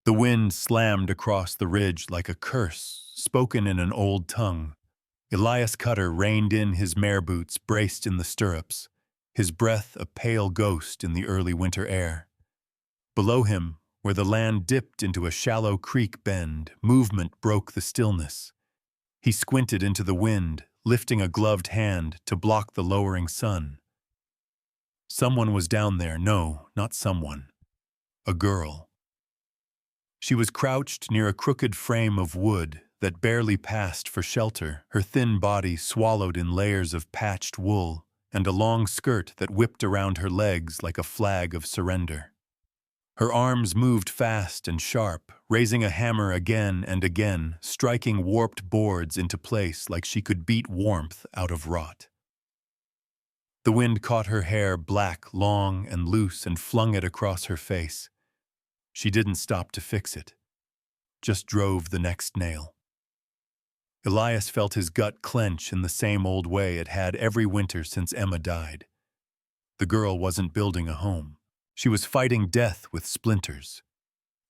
The wind slammed across the ridge like a curse, spoken in an old tongue. Elias Cutter reined in his mare boots, braced in the stirrups, his breath a pale ghost in the early winter air. Below him, where the land dipped into a shallow creek bend, movement broke the stillness. He squinted into the wind, lifting a gloved hand to block the lowering sun. Someone was down there. No, not someone. A girl. She was crouched near a crooked frame of wood that barely passed for shelter, her thin body swallowed in layers of patched wool and a long skirt that whipped around her legs like a flag of surrender. Her arms moved fast and sharp, raising a hammer again and again, striking warped boards into place like she could beat warmth out of rot. The wind caught her hair black, long, and loose and flung it across her face. She didn't stop to fix it, just drove the next nail. Elias felt his gut clench in the same old way it had every winter since Emma died. The girl wasn't building a home. She was fighting death with splinters.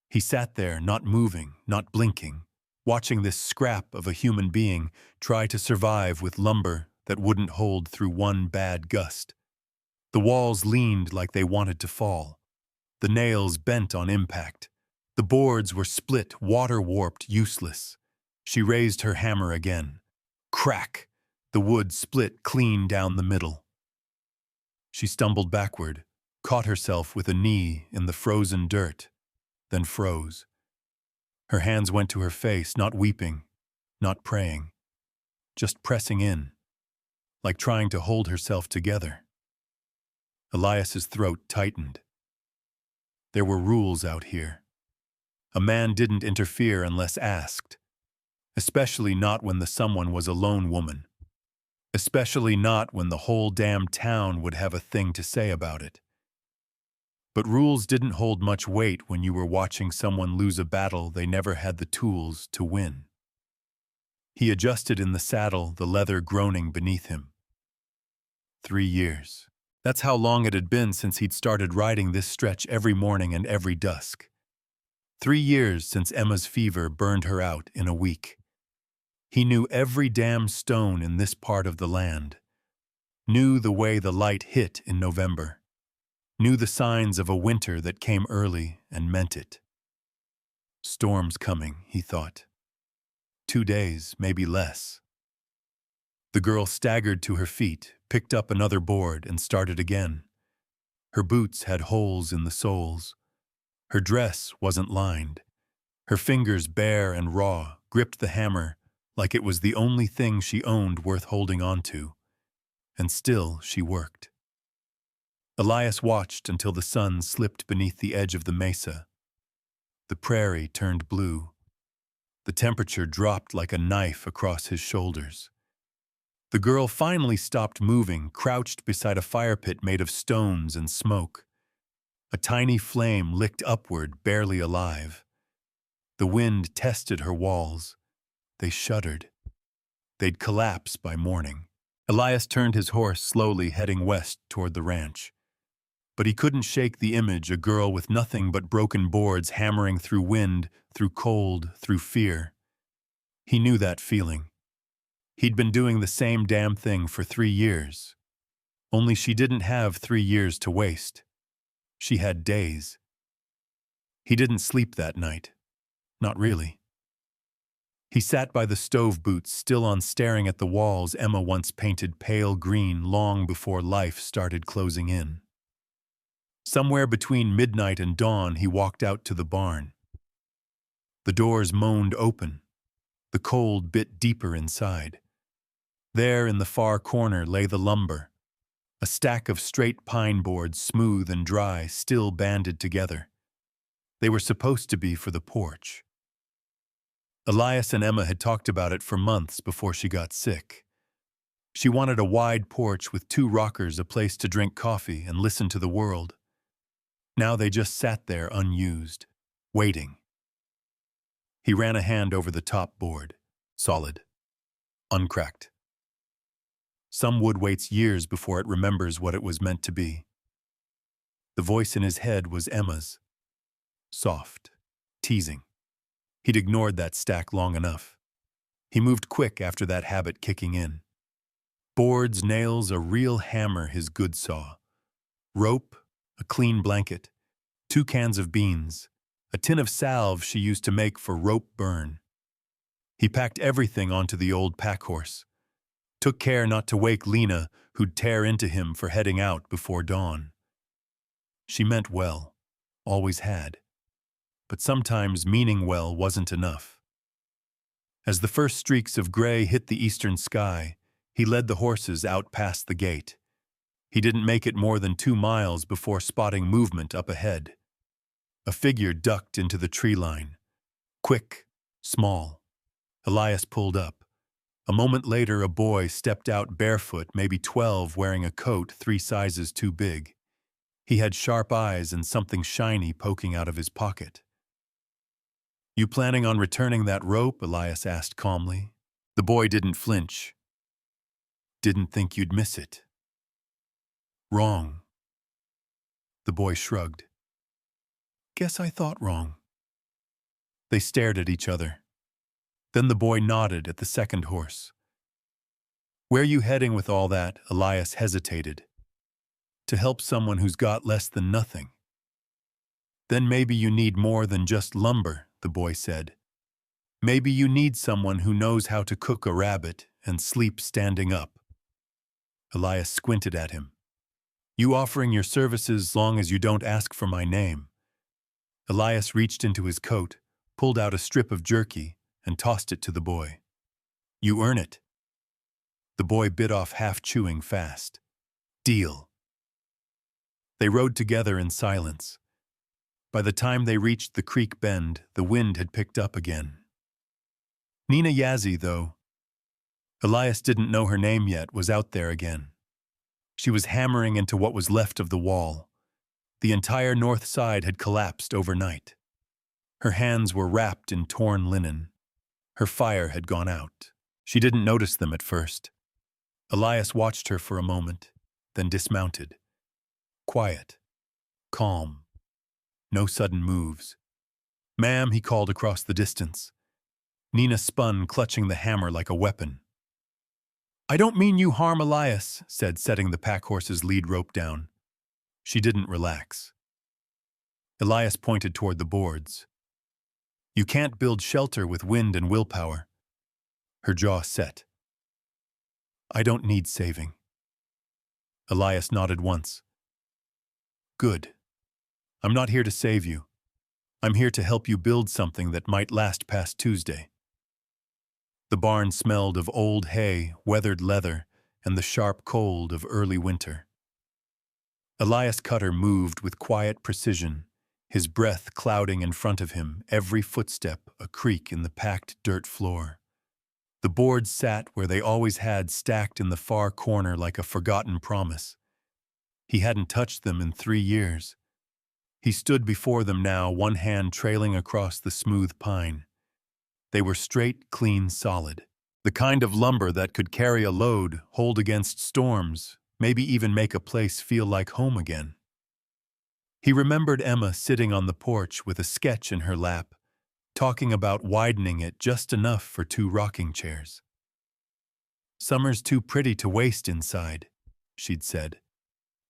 He sat there, not moving, not blinking, watching this scrap of a human being try to survive with lumber that wouldn't hold through one bad gust. The walls leaned like they wanted to fall. The nails bent on impact. The boards were split, water-warped, useless. She raised her hammer again. Crack! The wood split clean down the middle. She stumbled backward, caught herself with a knee in the frozen dirt, then froze. Her hands went to her face, not weeping, not praying, just pressing in, like trying to hold herself together. Elias's throat tightened. There were rules out here. A man didn't interfere unless asked, especially not when the someone was a lone woman, especially not when the whole damn town would have a thing to say about it. But rules didn't hold much weight when you were watching someone lose a battle they never had the tools to win. He adjusted in the saddle, the leather groaning beneath him. 3 years. That's how long it had been since he'd started riding this stretch every morning and every dusk. 3 years since Emma's fever burned her out in a week. He knew every damn stone in this part of the land. Knew the way the light hit in November. Knew the signs of a winter that came early and meant it. Storms coming, he thought. 2 days, maybe less. The girl staggered to her feet, picked up another board, and started again. Her boots had holes in the soles. Her dress wasn't lined. Her fingers, bare and raw, gripped the hammer like it was the only thing she owned worth holding on to. And still she worked. Elias watched until the sun slipped beneath the edge of the mesa. The prairie turned blue. The temperature dropped like a knife across his shoulders. The girl finally stopped moving, crouched beside a fire pit made of stones and smoke. A tiny flame licked upward, barely alive. The wind tested her walls. They shuddered. They'd collapse by morning. Elias turned his horse slowly, heading west toward the ranch. But he couldn't shake the image, a girl with nothing but broken boards hammering through wind, through cold, through fear. He knew that feeling. He'd been doing the same damn thing for 3 years. Only she didn't have 3 years to waste. She had days. He didn't sleep that night. Not really. He sat by the stove boots, still on staring at the walls Emma once painted pale green long before life started closing in. Somewhere between midnight and dawn, he walked out to the barn. The doors moaned open. The cold bit deeper inside. There in the far corner lay the lumber, a stack of straight pine boards, smooth and dry, still banded together. They were supposed to be for the porch. Elias and Emma had talked about it for months before she got sick. She wanted a wide porch with 2 rockers, a place to drink coffee and listen to the world. Now they just sat there unused, waiting. He ran a hand over the top board, solid, uncracked. Some wood waits years before it remembers what it was meant to be. The voice in his head was Emma's. Soft, teasing. He'd ignored that stack long enough. He moved quick after that habit kicking in. Boards, nails, a real hammer his good saw. Rope, a clean blanket, 2 cans of beans, a tin of salve she used to make for rope burn. He packed everything onto the old pack horse. Took care not to wake Lena, who'd tear into him for heading out before dawn. She meant well, always had. But sometimes meaning well wasn't enough. As the first streaks of gray hit the eastern sky, he led the horses out past the gate. He didn't make it more than 2 miles before spotting movement up ahead. A figure ducked into the tree line. Quick, small. Elias pulled up. A moment later, a boy stepped out barefoot, maybe 12, wearing a coat 3 sizes too big. He had sharp eyes and something shiny poking out of his pocket. "You planning on returning that rope?" Elias asked calmly. The boy didn't flinch. "Didn't think you'd miss it." "Wrong." The boy shrugged. "Guess I thought wrong." They stared at each other. Then the boy nodded at the second horse. "Where you heading with all that?" Elias hesitated. "To help someone who's got less than nothing." "Then maybe you need more than just lumber," the boy said. "Maybe you need someone who knows how to cook a rabbit and sleep standing up." Elias squinted at him. "You offering your services long as you don't ask for my name." Elias reached into his coat, pulled out a strip of jerky, and tossed it to the boy. "You earn it." The boy bit off half, chewing fast. "Deal." They rode together in silence. By the time they reached the creek bend, the wind had picked up again. Nina Yazzie, though, Elias didn't know her name yet, was out there again. She was hammering into what was left of the wall. The entire north side had collapsed overnight. Her hands were wrapped in torn linen. Her fire had gone out. She didn't notice them at first. Elias watched her for a moment, then dismounted. Quiet. Calm. No sudden moves. "Ma'am," he called across the distance. Nina spun, clutching the hammer like a weapon. "I don't mean you harm," Elias said, setting the pack horse's lead rope down. She didn't relax. Elias pointed toward the boards. "You can't build shelter with wind and willpower." Her jaw set. "I don't need saving." Elias nodded once. "Good. I'm not here to save you. I'm here to help you build something that might last past Tuesday." The barn smelled of old hay, weathered leather, and the sharp cold of early winter. Elias Cutter moved with quiet precision, his breath clouding in front of him, every footstep a creak in the packed dirt floor. The boards sat where they always had, stacked in the far corner like a forgotten promise. He hadn't touched them in 3 years. He stood before them now, one hand trailing across the smooth pine. They were straight, clean, solid. The kind of lumber that could carry a load, hold against storms, maybe even make a place feel like home again. He remembered Emma sitting on the porch with a sketch in her lap, talking about widening it just enough for 2 rocking chairs. "Summer's too pretty to waste inside," she'd said.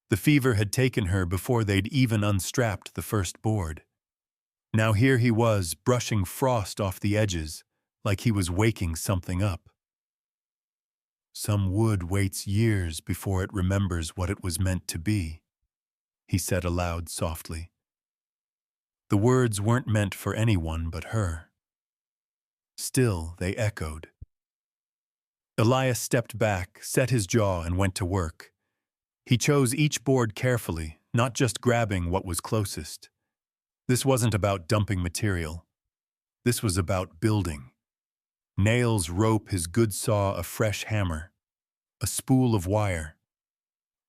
The fever had taken her before they'd even unstrapped the first board. Now here he was, brushing frost off the edges, like he was waking something up. "Some wood waits years before it remembers what it was meant to be," he said aloud softly. The words weren't meant for anyone but her. Still, they echoed. Elias stepped back, set his jaw, and went to work. He chose each board carefully, not just grabbing what was closest. This wasn't about dumping material. This was about building. Nails, rope, his good saw, a fresh hammer. A spool of wire.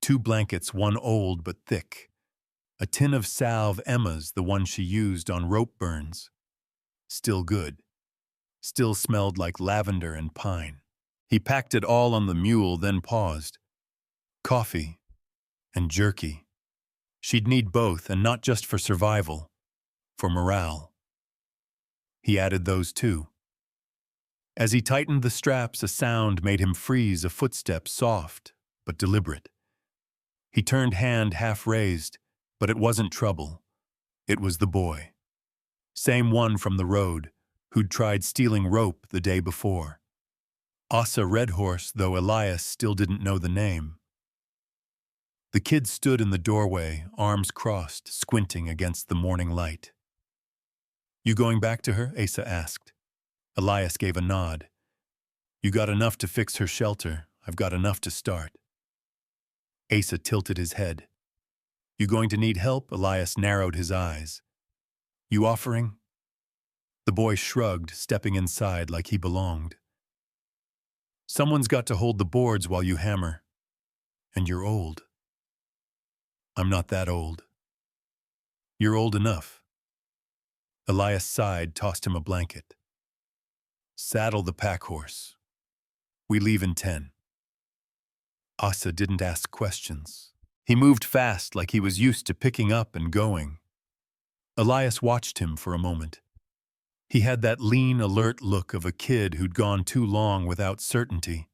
2 blankets, one old but thick. A tin of salve, Emma's, the one she used on rope burns. Still good. Still smelled like lavender and pine. He packed it all on the mule, then paused. Coffee. And jerky. She'd need both, and not just for survival. For morale. He added those too. As he tightened the straps, a sound made him freeze, a footstep soft but deliberate. He turned, hand half raised, but it wasn't trouble. It was the boy. Same one from the road, who'd tried stealing rope the day before. Asa Redhorse, though Elias still didn't know the name. The kid stood in the doorway, arms crossed, squinting against the morning light. "You going back to her?" Asa asked. Elias gave a nod. "You got enough to fix her shelter. I've got enough to start." Asa tilted his head. "You going to need help?" Elias narrowed his eyes. "You offering?" The boy shrugged, stepping inside like he belonged. "Someone's got to hold the boards while you hammer. And you're old." "I'm not that old." "You're old enough." Elias sighed, tossed him a blanket. "Saddle the pack horse. We leave in 10. Asa didn't ask questions. He moved fast like he was used to picking up and going. Elias watched him for a moment. He had that lean, alert look of a kid who'd gone too long without certainty.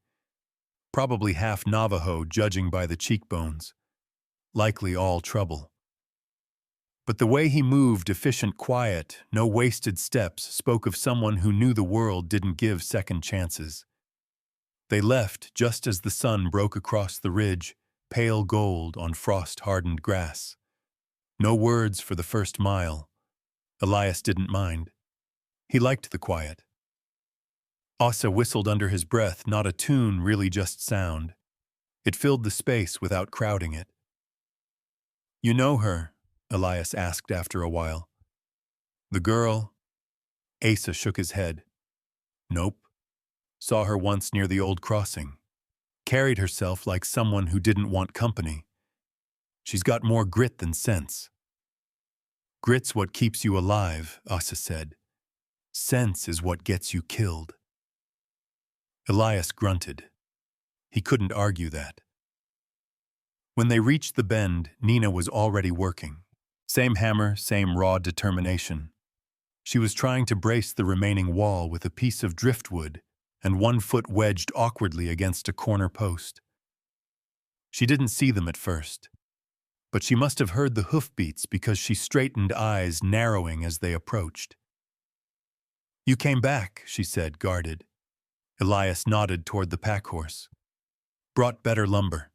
Probably half Navajo, judging by the cheekbones. Likely all trouble. But the way he moved, efficient, quiet, no wasted steps, spoke of someone who knew the world didn't give second chances. They left just as the sun broke across the ridge, pale gold on frost-hardened grass. No words for the first mile. Elias didn't mind. He liked the quiet. Asa whistled under his breath, not a tune, really just sound. It filled the space without crowding it. "You know her?" Elias asked after a while. "The girl?" Asa shook his head. "Nope. Saw her once near the old crossing. Carried herself like someone who didn't want company. She's got more grit than sense." "Grit's what keeps you alive," Asa said. "Sense is what gets you killed." Elias grunted. He couldn't argue that. When they reached the bend, Nina was already working. Same hammer, same raw determination. She was trying to brace the remaining wall with a piece of driftwood and one foot wedged awkwardly against a corner post. She didn't see them at first, but she must have heard the hoofbeats because she straightened, eyes narrowing as they approached. "You came back," she said, guarded. Elias nodded toward the pack horse. "Brought better lumber.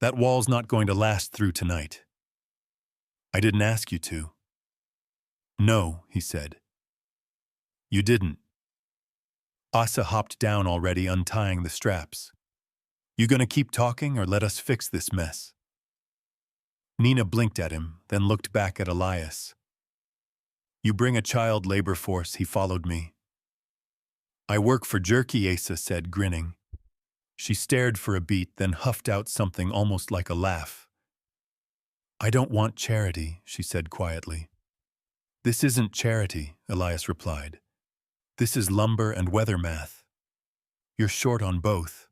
That wall's not going to last through tonight." "I didn't ask you to." "No," he said. "You didn't." Asa hopped down already, untying the straps. "You gonna keep talking or let us fix this mess?" Nina blinked at him, then looked back at Elias. "You bring a child labor force," he followed me. "I work for Jerky," Asa said, grinning. She stared for a beat, then huffed out something almost like a laugh. "I don't want charity," she said quietly. "This isn't charity," Elias replied. "This is lumber and weather math. You're short on both."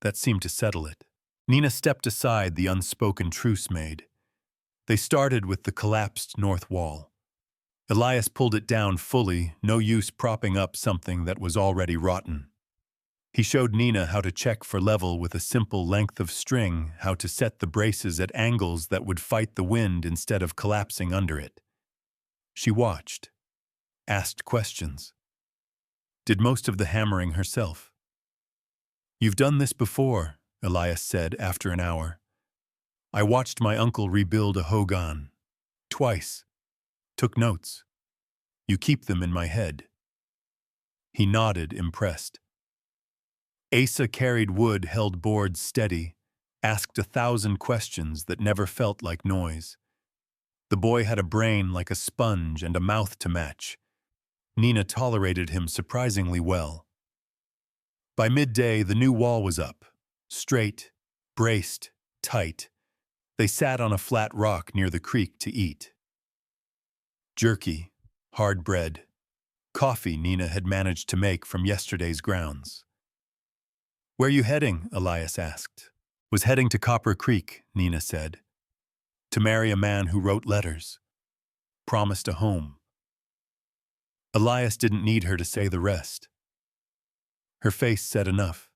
That seemed to settle it. Nina stepped aside, the unspoken truce made. They started with the collapsed north wall. Elias pulled it down fully, no use propping up something that was already rotten. He showed Nina how to check for level with a simple length of string, how to set the braces at angles that would fight the wind instead of collapsing under it. She watched, asked questions. Did most of the hammering herself. "You've done this before," Elias said after an hour. "I watched my uncle rebuild a hogan. Twice. Took notes. You keep them in my head." He nodded, impressed. Asa carried wood, held boards steady, asked 1,000 questions that never felt like noise. The boy had a brain like a sponge and a mouth to match. Nina tolerated him surprisingly well. By midday, the new wall was up. Straight, braced, tight. They sat on a flat rock near the creek to eat. Jerky, hard bread, coffee Nina had managed to make from yesterday's grounds. "Where you heading?" Elias asked. "Was heading to Copper Creek," Nina said. "To marry a man who wrote letters. Promised a home." Elias didn't need her to say the rest. Her face said enough.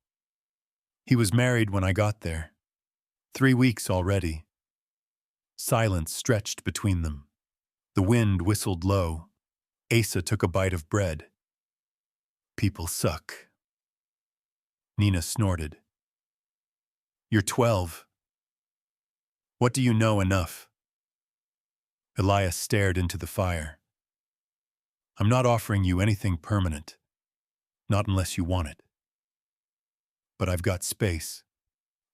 He was married when I got there. 3 weeks already. Silence stretched between them. The wind whistled low. Asa took a bite of bread. People suck. Nina snorted. You're 12. What do you know enough? Elias stared into the fire. I'm not offering you anything permanent. Not unless you want it. But I've got space,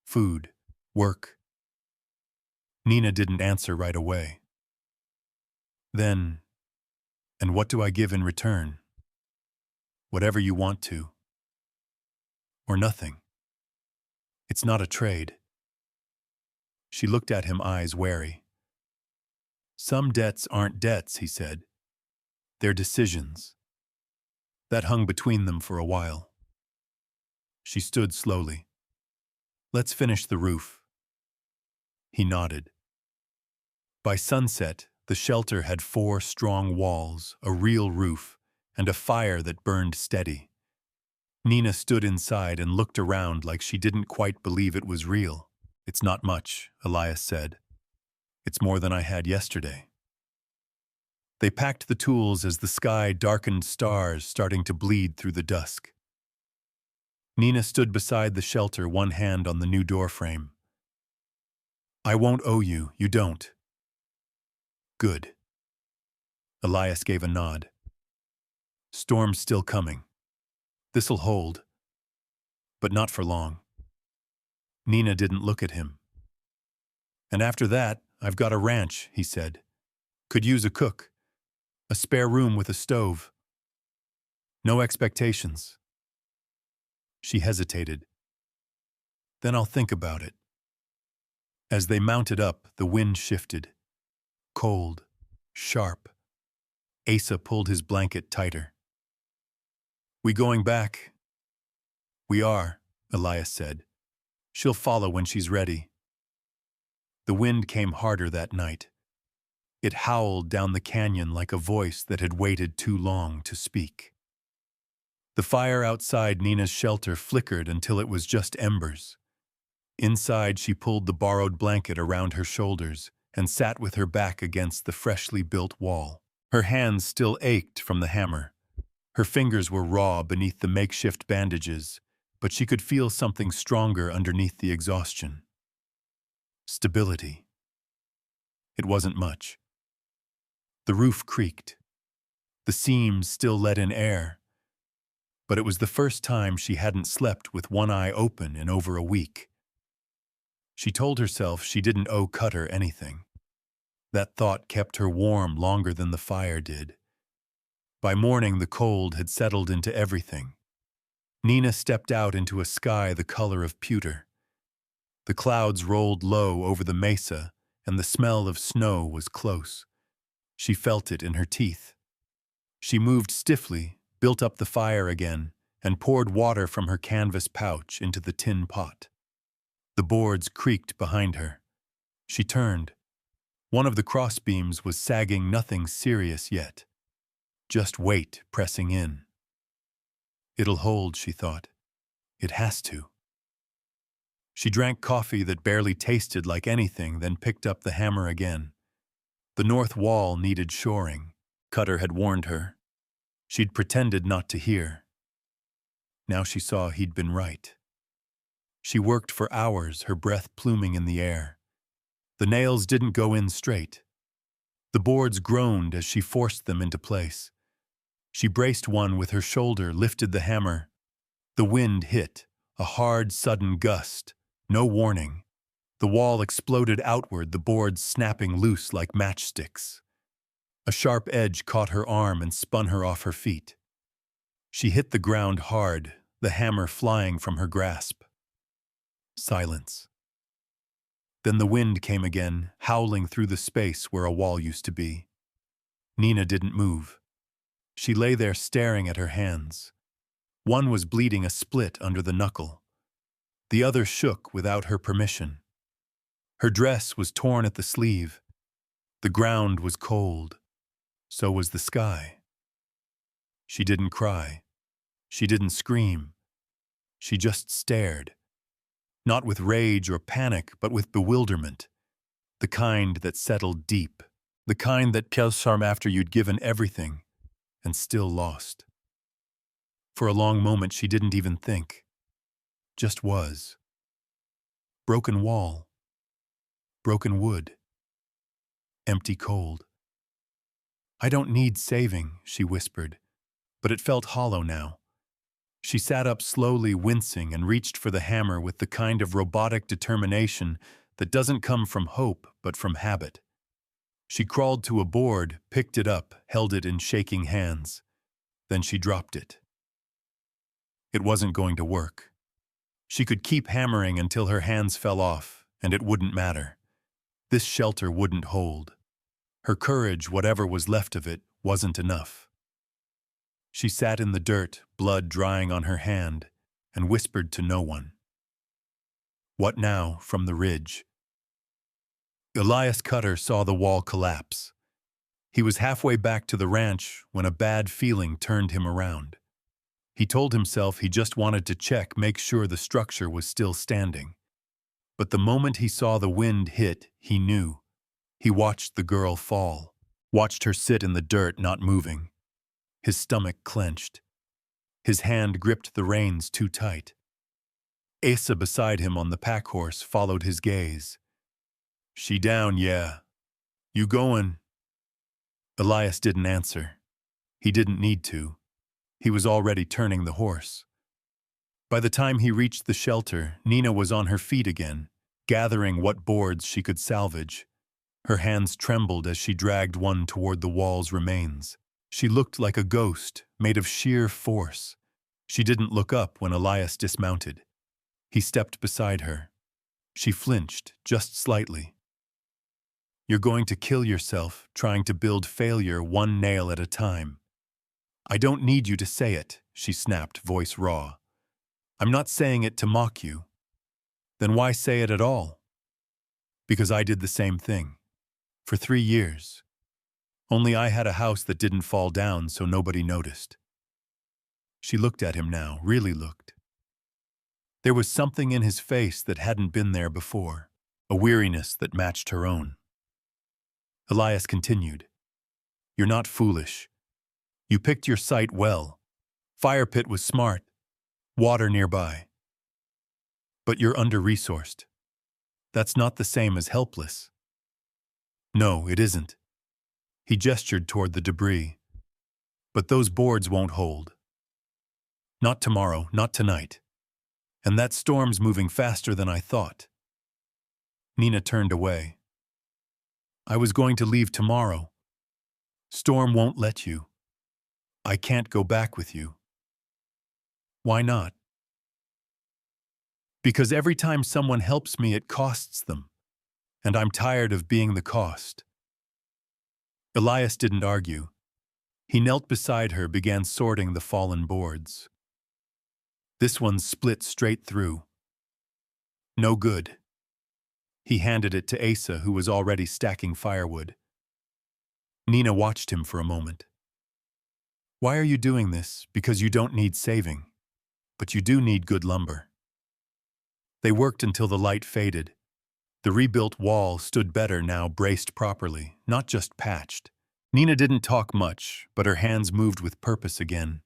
food, work. Nina didn't answer right away. Then, and what do I give in return? Whatever you want to. Or nothing. It's not a trade. She looked at him, eyes wary. Some debts aren't debts, he said. They're decisions. That hung between them for a while. She stood slowly. Let's finish the roof. He nodded. By sunset, the shelter had 4 strong walls, a real roof, and a fire that burned steady. Nina stood inside and looked around like she didn't quite believe it was real. It's not much, Elias said. It's more than I had yesterday. They packed the tools as the sky darkened, stars starting to bleed through the dusk. Nina stood beside the shelter, one hand on the new doorframe. I won't owe you, you don't. Good. Elias gave a nod. Storm's still coming. This'll hold. But not for long. Nina didn't look at him. And after that, I've got a ranch, he said. Could use a cook. A spare room with a stove. No expectations. She hesitated. Then I'll think about it. As they mounted up, the wind shifted. Cold, sharp. Asa pulled his blanket tighter. We going back? We are, Elias said. She'll follow when she's ready. The wind came harder that night. It howled down the canyon like a voice that had waited too long to speak. The fire outside Nina's shelter flickered until it was just embers. Inside, she pulled the borrowed blanket around her shoulders and sat with her back against the freshly built wall. Her hands still ached from the hammer. Her fingers were raw beneath the makeshift bandages, but she could feel something stronger underneath the exhaustion. Stability. It wasn't much. The roof creaked. The seams still let in air. But it was the first time she hadn't slept with one eye open in over a week. She told herself she didn't owe Cutter anything. That thought kept her warm longer than the fire did. By morning, the cold had settled into everything. Nina stepped out into a sky the color of pewter. The clouds rolled low over the mesa, and the smell of snow was close. She felt it in her teeth. She moved stiffly, built up the fire again, and poured water from her canvas pouch into the tin pot. The boards creaked behind her. She turned. One of the crossbeams was sagging, nothing serious yet. Just weight pressing in. It'll hold, she thought. It has to. She drank coffee that barely tasted like anything, then picked up the hammer again. The north wall needed shoring. Cutter had warned her. She'd pretended not to hear. Now she saw he'd been right. She worked for hours, her breath pluming in the air. The nails didn't go in straight. The boards groaned as she forced them into place. She braced one with her shoulder, lifted the hammer. The wind hit, a hard, sudden gust. No warning. The wall exploded outward, the boards snapping loose like matchsticks. A sharp edge caught her arm and spun her off her feet. She hit the ground hard, the hammer flying from her grasp. Silence. Then the wind came again, howling through the space where a wall used to be. Nina didn't move. She lay there staring at her hands. One was bleeding a split under the knuckle. The other shook without her permission. Her dress was torn at the sleeve. The ground was cold. So was the sky. She didn't cry. She didn't scream. She just stared. Not with rage or panic, but with bewilderment. The kind that settled deep. The kind that kills harm after you'd given everything and still lost. For a long moment she didn't even think. Just was. Broken wall. Broken wood. Empty cold. I don't need saving, she whispered, but it felt hollow now. She sat up slowly, wincing, and reached for the hammer with the kind of robotic determination that doesn't come from hope, but from habit. She crawled to a board, picked it up, held it in shaking hands. Then she dropped it. It wasn't going to work. She could keep hammering until her hands fell off, and it wouldn't matter. This shelter wouldn't hold. Her courage, whatever was left of it, wasn't enough. She sat in the dirt, blood drying on her hand, and whispered to no one. What now, from the ridge? Elias Cutter saw the wall collapse. He was halfway back to the ranch when a bad feeling turned him around. He told himself he just wanted to check, make sure the structure was still standing. But the moment he saw the wind hit, he knew. He watched the girl fall, watched her sit in the dirt, not moving. His stomach clenched. His hand gripped the reins too tight. Asa beside him on the pack horse followed his gaze. She down, yeah. You going? Elias didn't answer. He didn't need to. He was already turning the horse. By the time he reached the shelter, Nina was on her feet again, gathering what boards she could salvage. Her hands trembled as she dragged one toward the wall's remains. She looked like a ghost, made of sheer force. She didn't look up when Elias dismounted. He stepped beside her. She flinched, just slightly. You're going to kill yourself, trying to build failure one nail at a time. I don't need you to say it, she snapped, voice raw. I'm not saying it to mock you. Then why say it at all? Because I did the same thing. For 3 years. Only I had a house that didn't fall down, so nobody noticed. She looked at him now, really looked. There was something in his face that hadn't been there before, a weariness that matched her own. Elias continued. You're not foolish. You picked your site well. Fire pit was smart. Water nearby. But you're under-resourced. That's not the same as helpless. No, it isn't. He gestured toward the debris. But those boards won't hold. Not tomorrow, not tonight. And that storm's moving faster than I thought. Nina turned away. I was going to leave tomorrow. Storm won't let you. I can't go back with you. Why not? Because every time someone helps me, it costs them. And I'm tired of being the cost. Elias didn't argue. He knelt beside her, began sorting the fallen boards. This one's split straight through. No good. He handed it to Asa, who was already stacking firewood. Nina watched him for a moment. Why are you doing this? Because you don't need saving. But you do need good lumber. They worked until the light faded. The rebuilt wall stood better now, braced properly, not just patched. Nina didn't talk much, but her hands moved with purpose again.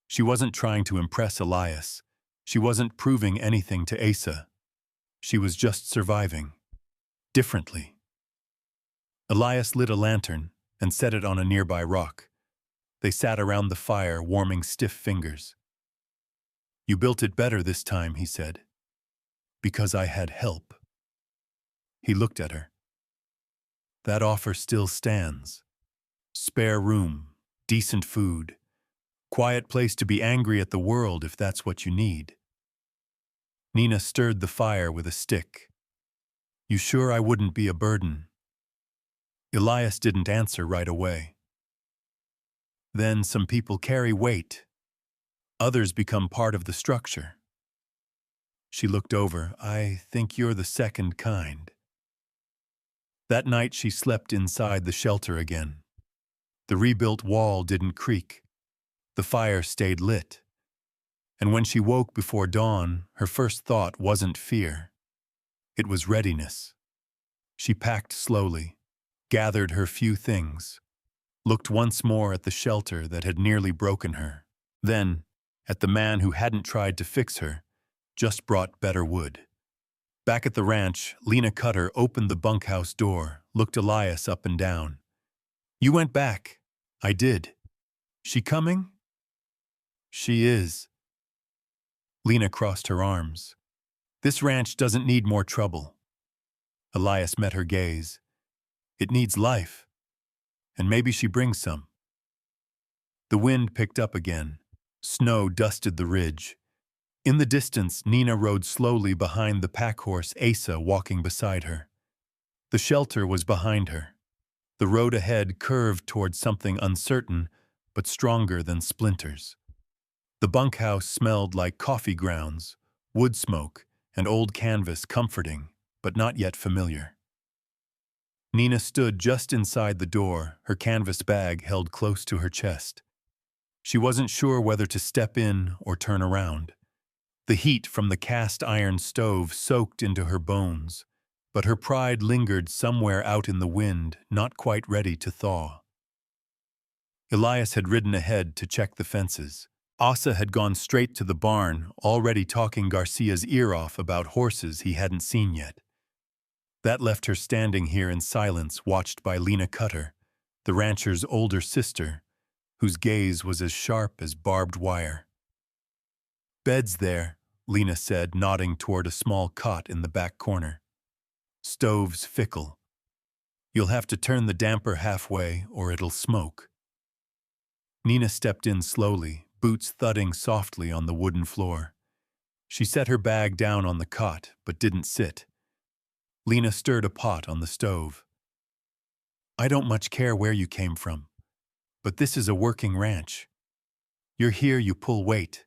She wasn't trying to impress Elias. She wasn't proving anything to Asa. She was just surviving. Differently. Elias lit a lantern and set it on a nearby rock. They sat around the fire, warming stiff fingers. You built it better this time, he said. Because I had help. He looked at her. That offer still stands. Spare room, decent food, quiet place to be angry at the world if that's what you need. Nina stirred the fire with a stick. You sure I wouldn't be a burden? Elias didn't answer right away. Then some people carry weight. Others become part of the structure. She looked over. I think you're the second kind. That night she slept inside the shelter again. The rebuilt wall didn't creak. The fire stayed lit, and when she woke before dawn, her first thought wasn't fear. It was readiness. She packed slowly, gathered her few things, looked once more at the shelter that had nearly broken her, then at the man who hadn't tried to fix her, just brought better wood. Back at the ranch, Lena Cutter opened the bunkhouse door, looked Elias up and down. "You went back." "I did." "She coming?" "She is." Lena crossed her arms. "This ranch doesn't need more trouble." Elias met her gaze. "It needs life. And maybe she brings some." The wind picked up again. Snow dusted the ridge. In the distance, Nina rode slowly behind the packhorse Asa walking beside her. The shelter was behind her. The road ahead curved toward something uncertain, but stronger than splinters. The bunkhouse smelled like coffee grounds, wood smoke, and old canvas, comforting, but not yet familiar. Nina stood just inside the door, her canvas bag held close to her chest. She wasn't sure whether to step in or turn around. The heat from the cast iron stove soaked into her bones, but her pride lingered somewhere out in the wind, not quite ready to thaw. Elias had ridden ahead to check the fences. Asa had gone straight to the barn, already talking Garcia's ear off about horses he hadn't seen yet. That left her standing here in silence, watched by Lena Cutter, the rancher's older sister, whose gaze was as sharp as barbed wire. "Bed's there," Lena said, nodding toward a small cot in the back corner. "Stove's fickle. You'll have to turn the damper halfway or it'll smoke." Nina stepped in slowly, boots thudding softly on the wooden floor. She set her bag down on the cot, but didn't sit. Lena stirred a pot on the stove. "I don't much care where you came from, but this is a working ranch. You're here, you pull weight."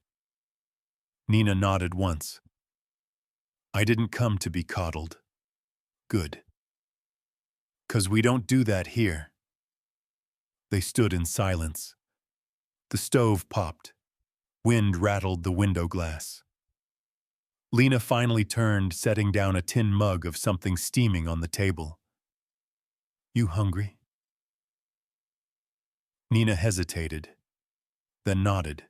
Nina nodded once. "I didn't come to be coddled." "Good. 'Cause we don't do that here." They stood in silence. The stove popped. Wind rattled the window glass. Lena finally turned, setting down a tin mug of something steaming on the table. "You hungry?" Nina hesitated, then nodded.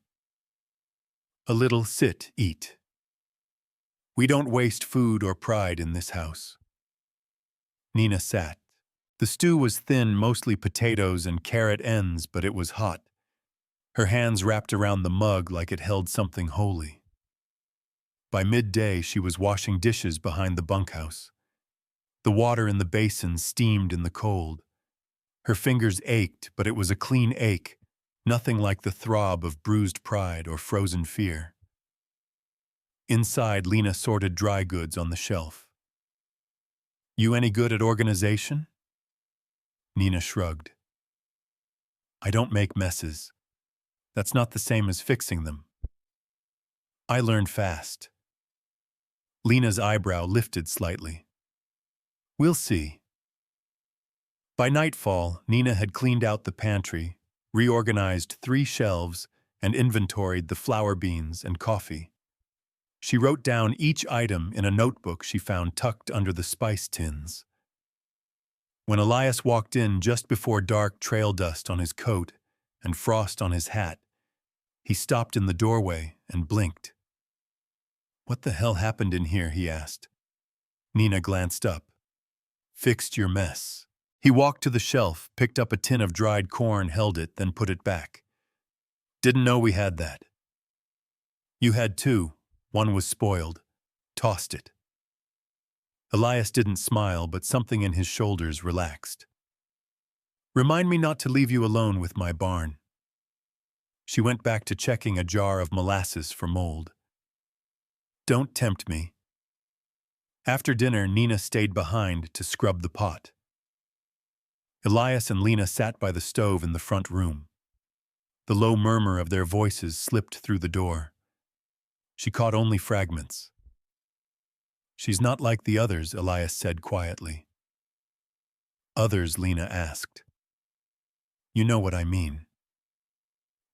"A little, sit, eat. We don't waste food or pride in this house." Nina sat. The stew was thin, mostly potatoes and carrot ends, but it was hot. Her hands wrapped around the mug like it held something holy. By midday, she was washing dishes behind the bunkhouse. The water in the basin steamed in the cold. Her fingers ached, but it was a clean ache, nothing like the throb of bruised pride or frozen fear. Inside, Lena sorted dry goods on the shelf. "You any good at organization?" Nina shrugged. "I don't make messes. That's not the same as fixing them. I learned fast." Lena's eyebrow lifted slightly. "We'll see." By nightfall, Nina had cleaned out the pantry, reorganized 3 shelves, and inventoried the flour beans and coffee. She wrote down each item in a notebook she found tucked under the spice tins. When Elias walked in just before dark trail dust on his coat and frost on his hat, he stopped in the doorway and blinked. "What the hell happened in here?" he asked. Nina glanced up. "Fixed your mess." He walked to the shelf, picked up a tin of dried corn, held it, then put it back. "Didn't know we had that." "You had 2. One was spoiled. Tossed it." Elias didn't smile, but something in his shoulders relaxed. "Remind me not to leave you alone with my barn." She went back to checking a jar of molasses for mold. "Don't tempt me." After dinner, Nina stayed behind to scrub the pot. Elias and Lena sat by the stove in the front room. The low murmur of their voices slipped through the door. She caught only fragments. "She's not like the others," Elias said quietly. "Others?" Lena asked. "You know what I mean."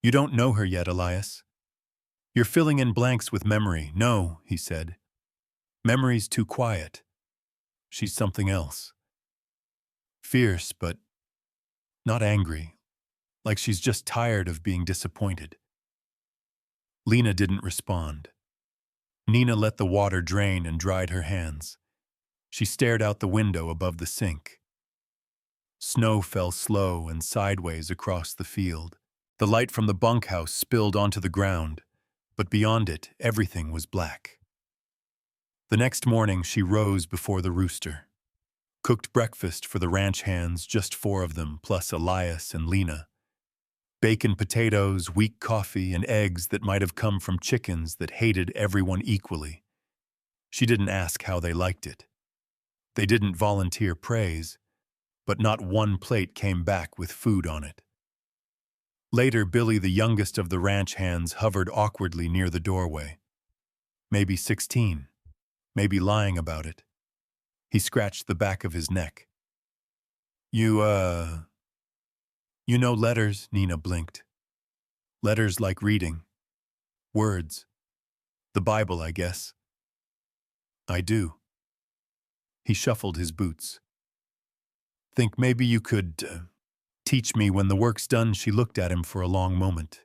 You don't know her yet, Elias. You're filling in blanks with memory. No, he said. Memory's too quiet. She's something else. Fierce, but not angry, like she's just tired of being disappointed. Lena didn't respond. Nina let the water drain and dried her hands. She stared out the window above the sink. Snow fell slow and sideways across the field. The light from the bunkhouse spilled onto the ground, but beyond it, everything was black. The next morning, she rose before the rooster. Cooked breakfast for the ranch hands, just 4 of them, plus Elias and Lena. Bacon, potatoes, weak coffee, and eggs that might have come from chickens that hated everyone equally. She didn't ask how they liked it. They didn't volunteer praise, but not one plate came back with food on it. Later, Billy, the youngest of the ranch hands, hovered awkwardly near the doorway. Maybe 16, maybe lying about it. He scratched the back of his neck. You know letters, Nina blinked. Letters like reading. Words. The Bible, I guess. I do. He shuffled his boots. Think maybe you could teach me when the work's done. She looked at him for a long moment.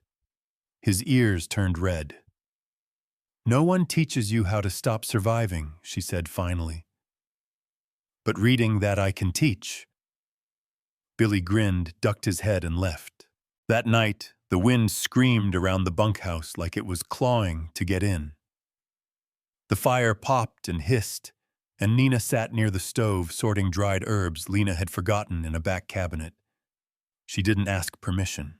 His ears turned red. No one teaches you how to stop surviving, she said finally. But reading that I can teach. Billy grinned, ducked his head, and left. That night, the wind screamed around the bunkhouse like it was clawing to get in. The fire popped and hissed, and Nina sat near the stove sorting dried herbs Lena had forgotten in a back cabinet. She didn't ask permission.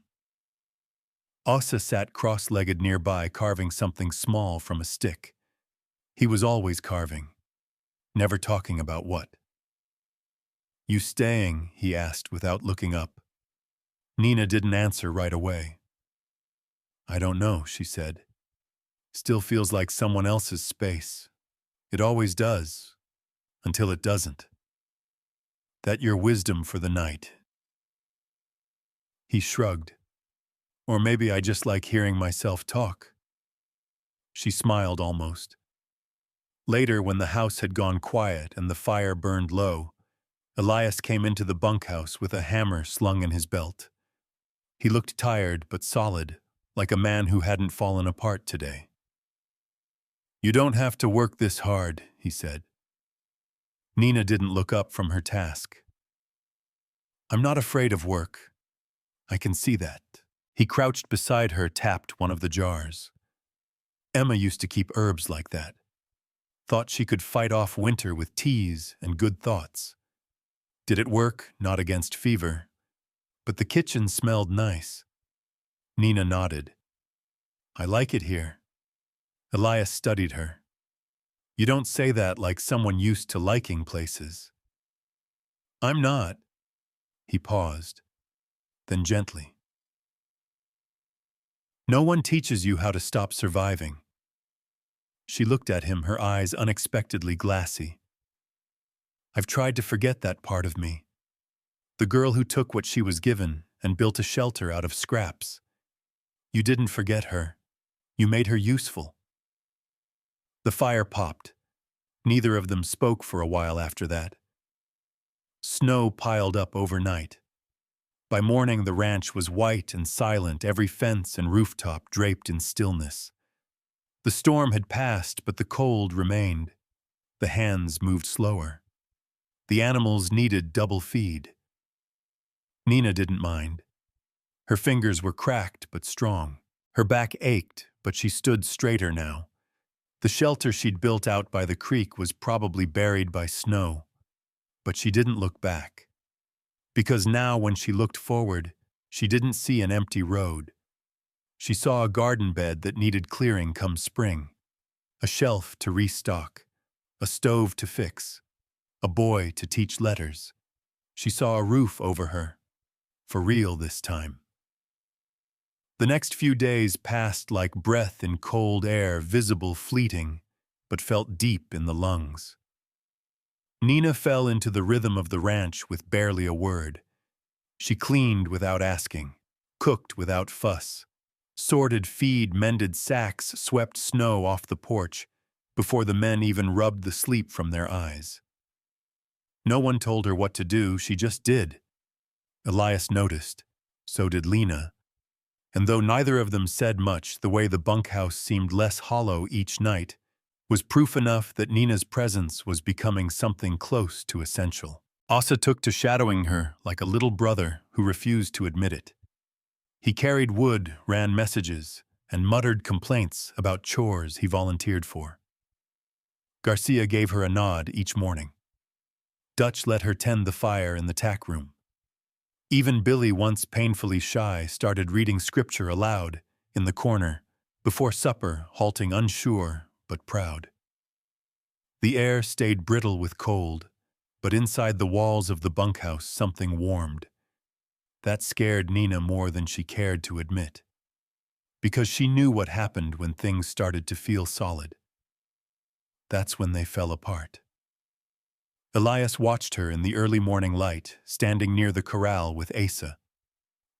Asa sat cross-legged nearby, carving something small from a stick. He was always carving, never talking about what. You staying? He asked without looking up. Nina didn't answer right away. I don't know, she said. Still feels like someone else's space. It always does, until it doesn't. That your wisdom for the night. He shrugged. Or maybe I just like hearing myself talk. She smiled almost. Later, when the house had gone quiet and the fire burned low, Elias came into the bunkhouse with a hammer slung in his belt. He looked tired but solid, like a man who hadn't fallen apart today. You don't have to work this hard, he said. Nina didn't look up from her task. I'm not afraid of work. I can see that. He crouched beside her, tapped one of the jars. Emma used to keep herbs like that. Thought she could fight off winter with teas and good thoughts. Did it work? Not against fever. But the kitchen smelled nice. Nina nodded. I like it here. Elias studied her. You don't say that like someone used to liking places. I'm not. He paused, then gently. No one teaches you how to stop surviving. She looked at him, her eyes unexpectedly glassy. I've tried to forget that part of me. The girl who took what she was given and built a shelter out of scraps. You didn't forget her. You made her useful. The fire popped. Neither of them spoke for a while after that. Snow piled up overnight. By morning, the ranch was white and silent, every fence and rooftop draped in stillness. The storm had passed, but the cold remained. The hands moved slower. The animals needed double feed. Nina didn't mind. Her fingers were cracked but strong. Her back ached, but she stood straighter now. The shelter she'd built out by the creek was probably buried by snow, but she didn't look back. Because now, when she looked forward, she didn't see an empty road. She saw a garden bed that needed clearing come spring, a shelf to restock, a stove to fix, a boy to teach letters. She saw a roof over her, for real this time. The next few days passed like breath in cold air, visible, fleeting, but felt deep in the lungs. Nina fell into the rhythm of the ranch with barely a word. She cleaned without asking, cooked without fuss, Sorted feed, mended sacks, swept snow off the porch before the men even rubbed the sleep from their eyes. No one told her what to do, she just did. Elias noticed. So did Lena. And though neither of them said much, the way the bunkhouse seemed less hollow each night was proof enough that Nina's presence was becoming something close to essential. Asa took to shadowing her like a little brother who refused to admit it. He carried wood, ran messages, and muttered complaints about chores he volunteered for. Garcia gave her a nod each morning. Dutch let her tend the fire in the tack room. Even Billy, once painfully shy, started reading scripture aloud in the corner before supper, halting unsure but proud. The air stayed brittle with cold, but inside the walls of the bunkhouse something warmed. That scared Nina more than she cared to admit, because she knew what happened when things started to feel solid. That's when they fell apart. Elias watched her in the early morning light, standing near the corral with Asa.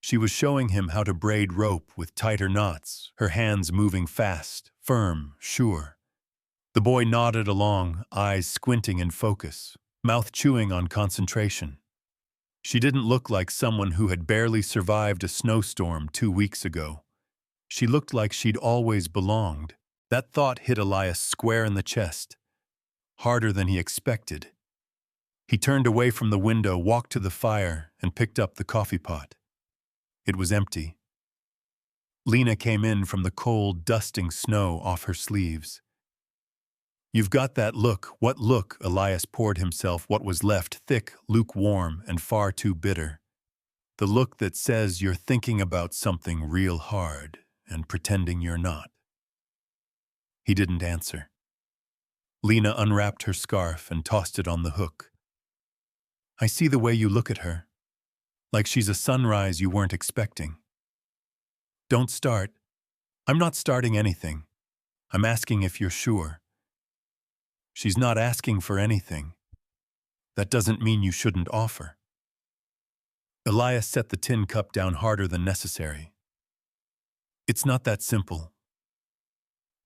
She was showing him how to braid rope with tighter knots, her hands moving fast, firm, sure. The boy nodded along, eyes squinting in focus, mouth chewing on concentration. She didn't look like someone who had barely survived a snowstorm 2 weeks ago. She looked like she'd always belonged. That thought hit Elias square in the chest, harder than he expected. He turned away from the window, walked to the fire, and picked up the coffee pot. It was empty. Lena came in from the cold, dusting snow off her sleeves. "You've got that look." "What look?" Elias poured himself what was left, thick, lukewarm, and far too bitter. "The look that says you're thinking about something real hard and pretending you're not." He didn't answer. Lena unwrapped her scarf and tossed it on the hook. "I see the way you look at her. Like she's a sunrise you weren't expecting." "Don't start." "I'm not starting anything. I'm asking if you're sure." "She's not asking for anything. That doesn't mean you shouldn't offer." Elias set the tin cup down harder than necessary. "It's not that simple."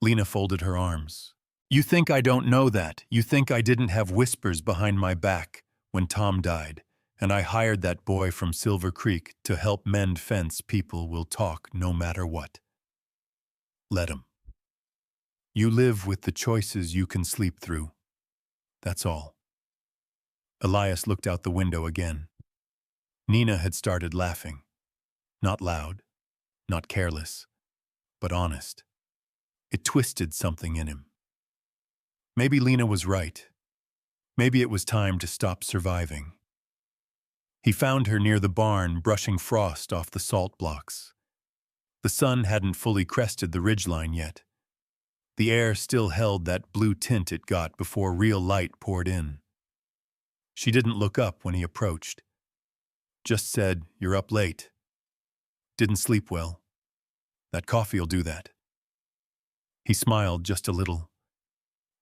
Lena folded her arms. "You think I don't know that. You think I didn't have whispers behind my back when Tom died, and I hired that boy from Silver Creek to help mend fence. People will talk no matter what. Let 'em. You live with the choices you can sleep through. That's all." Elias looked out the window again. Nina had started laughing. Not loud, not careless, but honest. It twisted something in him. Maybe Lena was right. Maybe it was time to stop surviving. He found her near the barn, brushing frost off the salt blocks. The sun hadn't fully crested the ridgeline yet. The air still held that blue tint it got before real light poured in. She didn't look up when he approached. Just said, "You're up late. Didn't sleep well. That coffee'll do that." He smiled just a little.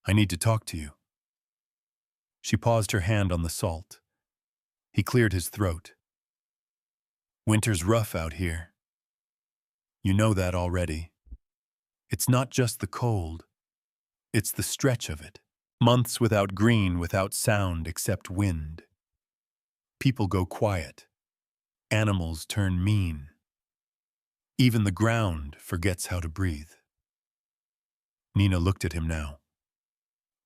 "I need to talk to you." She paused, her hand on the salt. He cleared his throat. "Winter's rough out here. You know that already. It's not just the cold. It's the stretch of it. Months without green, without sound except wind. People go quiet. Animals turn mean. Even the ground forgets how to breathe." Nina looked at him now.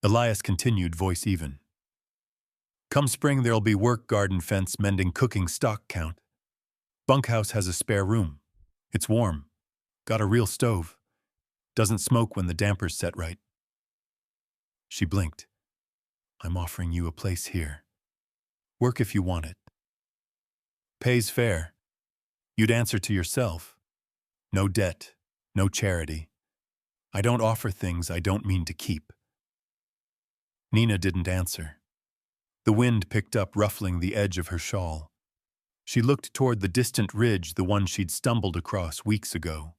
Elias continued, voice even. "Come spring there'll be work, garden fence, mending, cooking, stock count. Bunkhouse has a spare room. It's warm. Got a real stove. Doesn't smoke when the damper's set right." She blinked. "I'm offering you a place here. Work if you want it. Pays fair. You'd answer to yourself. No debt, no charity. I don't offer things I don't mean to keep." Nina didn't answer. The wind picked up, ruffling the edge of her shawl. She looked toward the distant ridge, the one she'd stumbled across weeks ago.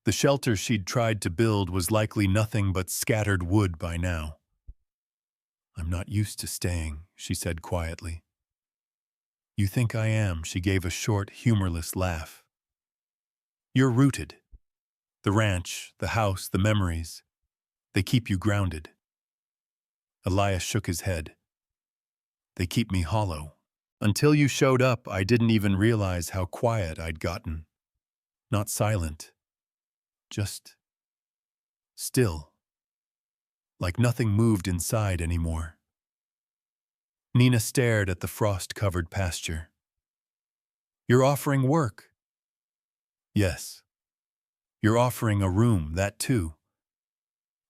The shelter she'd tried to build was likely nothing but scattered wood by now. "I'm not used to staying," she said quietly. "You think I am?" She gave a short, humorless laugh. "You're rooted. The ranch, the house, the memories, they keep you grounded. Elias shook his head. They keep me hollow. Until you showed up, I didn't even realize how quiet I'd gotten. Not silent, just still, like nothing moved inside anymore. Nina stared at the frost-covered pasture. You're offering work. Yes. You're offering a room, that too.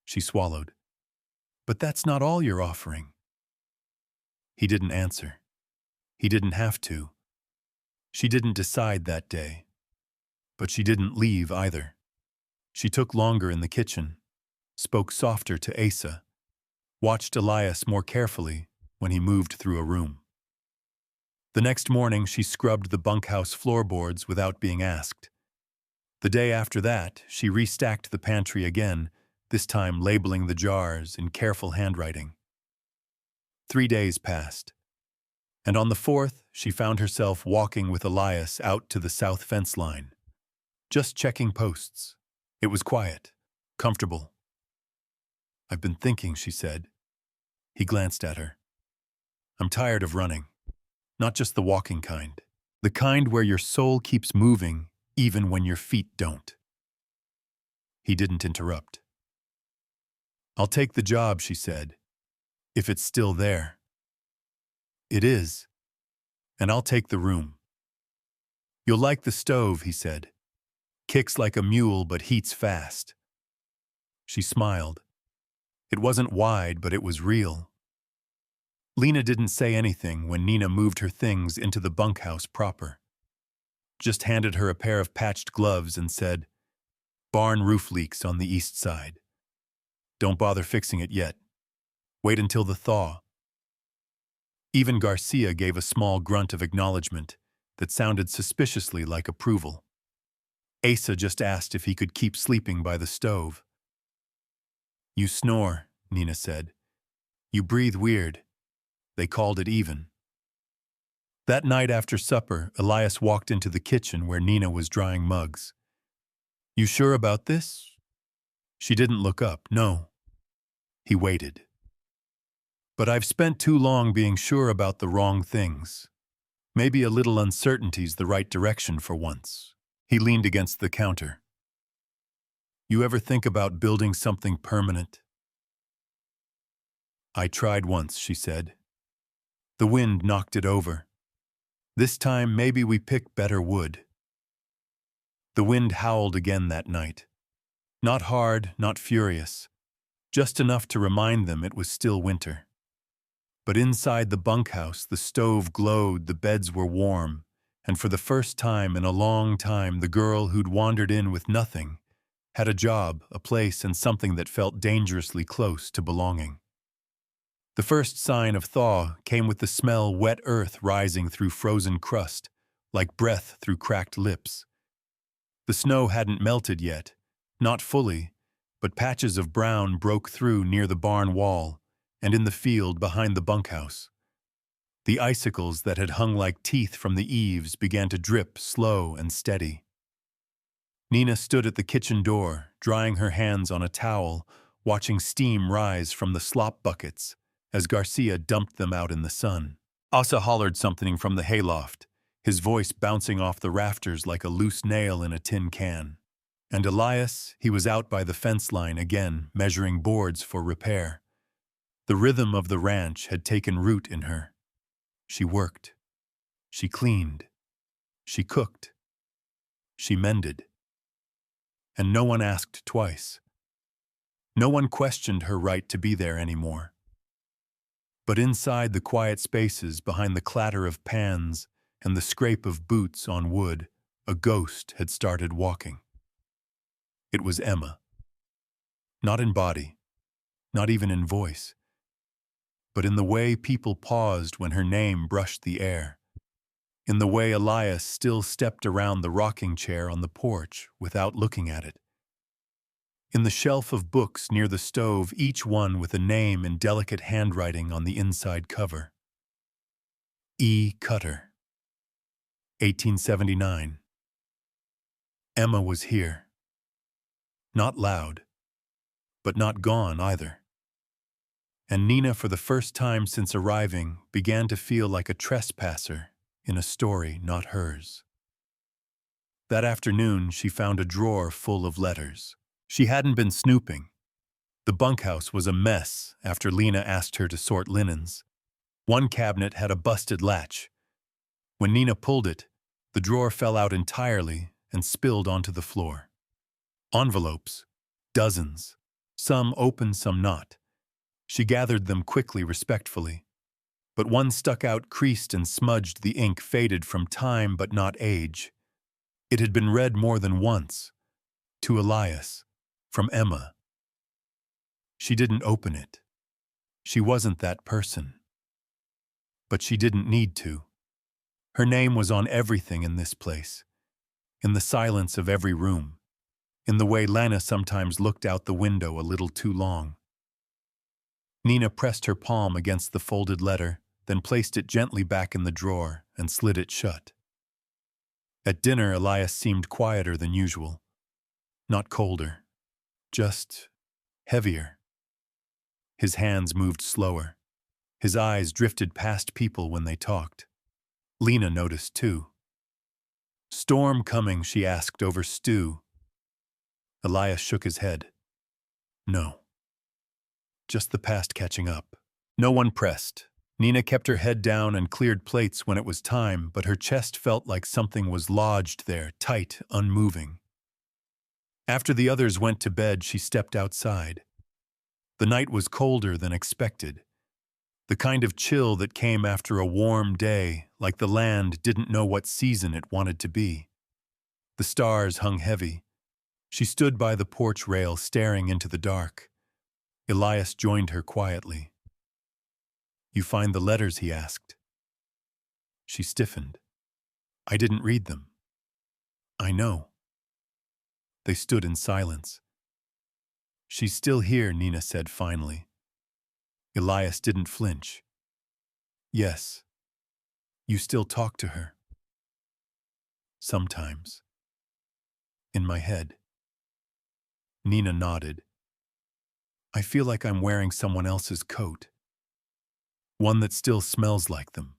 She swallowed. But that's not all you're offering. He didn't answer. He didn't have to. She didn't decide that day. But she didn't leave either. She took longer in the kitchen, spoke softer to Asa, watched Elias more carefully when he moved through a room. The next morning, she scrubbed the bunkhouse floorboards without being asked. The day after that, she restacked the pantry again, this time labeling the jars in careful handwriting. 3 days passed, and on the 4th, she found herself walking with Elias out to the south fence line, just checking posts. It was quiet, comfortable. I've been thinking, she said. He glanced at her. I'm tired of running. Not just the walking kind. The kind where your soul keeps moving even when your feet don't. He didn't interrupt. I'll take the job, she said, if it's still there. It is. And I'll take the room. You'll like the stove, he said. Kicks like a mule but heats fast. She smiled. It wasn't wide, but it was real. Lena didn't say anything when Nina moved her things into the bunkhouse proper. Just handed her a pair of patched gloves and said, barn roof leaks on the east side. Don't bother fixing it yet. Wait until the thaw. Even Garcia gave a small grunt of acknowledgement that sounded suspiciously like approval. Asa just asked if he could keep sleeping by the stove. You snore, Nina said. You breathe weird. They called it even. That night after supper, Elias walked into the kitchen where Nina was drying mugs. You sure about this? She didn't look up, no. He waited. But I've spent too long being sure about the wrong things. Maybe a little uncertainty's the right direction for once. He leaned against the counter. You ever think about building something permanent? I tried once, she said. The wind knocked it over. This time maybe we pick better wood. The wind howled again that night. Not hard, not furious. Just enough to remind them it was still winter. But inside the bunkhouse, the stove glowed, the beds were warm, and for the first time in a long time, the girl who'd wandered in with nothing had a job, a place, and something that felt dangerously close to belonging. The first sign of thaw came with the smell wet earth rising through frozen crust, like breath through cracked lips. The snow hadn't melted yet, not fully, but patches of brown broke through near the barn wall and in the field behind the bunkhouse. The icicles that had hung like teeth from the eaves began to drip slow and steady. Nina stood at the kitchen door, drying her hands on a towel, watching steam rise from the slop buckets as Garcia dumped them out in the sun. Asa hollered something from the hayloft, his voice bouncing off the rafters like a loose nail in a tin can. And Elias, he was out by the fence line again, measuring boards for repair. The rhythm of the ranch had taken root in her. She worked. She cleaned. She cooked. She mended. And no one asked twice. No one questioned her right to be there anymore. But inside the quiet spaces behind the clatter of pans and the scrape of boots on wood, a ghost had started walking. It was Emma. Not in body, not even in voice, but in the way people paused when her name brushed the air, in the way Elias still stepped around the rocking chair on the porch without looking at it, in the shelf of books near the stove, each one with a name in delicate handwriting on the inside cover. E. Cutter, 1879. Emma was here. Not loud, but not gone either. And Nina, for the first time since arriving, began to feel like a trespasser in a story not hers. That afternoon, she found a drawer full of letters. She hadn't been snooping. The bunkhouse was a mess after Lena asked her to sort linens. One cabinet had a busted latch. When Nina pulled it, the drawer fell out entirely and spilled onto the floor. Envelopes, dozens, some open, some not. She gathered them quickly, respectfully. But one stuck out, creased and smudged, the ink faded from time but not age. It had been read more than once. To Elias, from Emma. She didn't open it. She wasn't that person. But she didn't need to. Her name was on everything in this place, in the silence of every room, in the way Lana sometimes looked out the window a little too long. Nina pressed her palm against the folded letter, then placed it gently back in the drawer and slid it shut. At dinner, Elias seemed quieter than usual. Not colder, just heavier. His hands moved slower. His eyes drifted past people when they talked. Lena noticed too. "Storm coming?" she asked over stew. Elias shook his head. "No. Just the past catching up." No one pressed. Nina kept her head down and cleared plates when it was time, but her chest felt like something was lodged there, tight, unmoving. After the others went to bed, she stepped outside. The night was colder than expected. The kind of chill that came after a warm day, like the land didn't know what season it wanted to be. The stars hung heavy. She stood by the porch rail, staring into the dark. Elias joined her quietly. "You find the letters?" he asked. She stiffened. "I didn't read them." "I know." They stood in silence. "She's still here," Nina said finally. Elias didn't flinch. "Yes. You still talk to her?" "Sometimes. In my head." Nina nodded. "I feel like I'm wearing someone else's coat. One that still smells like them.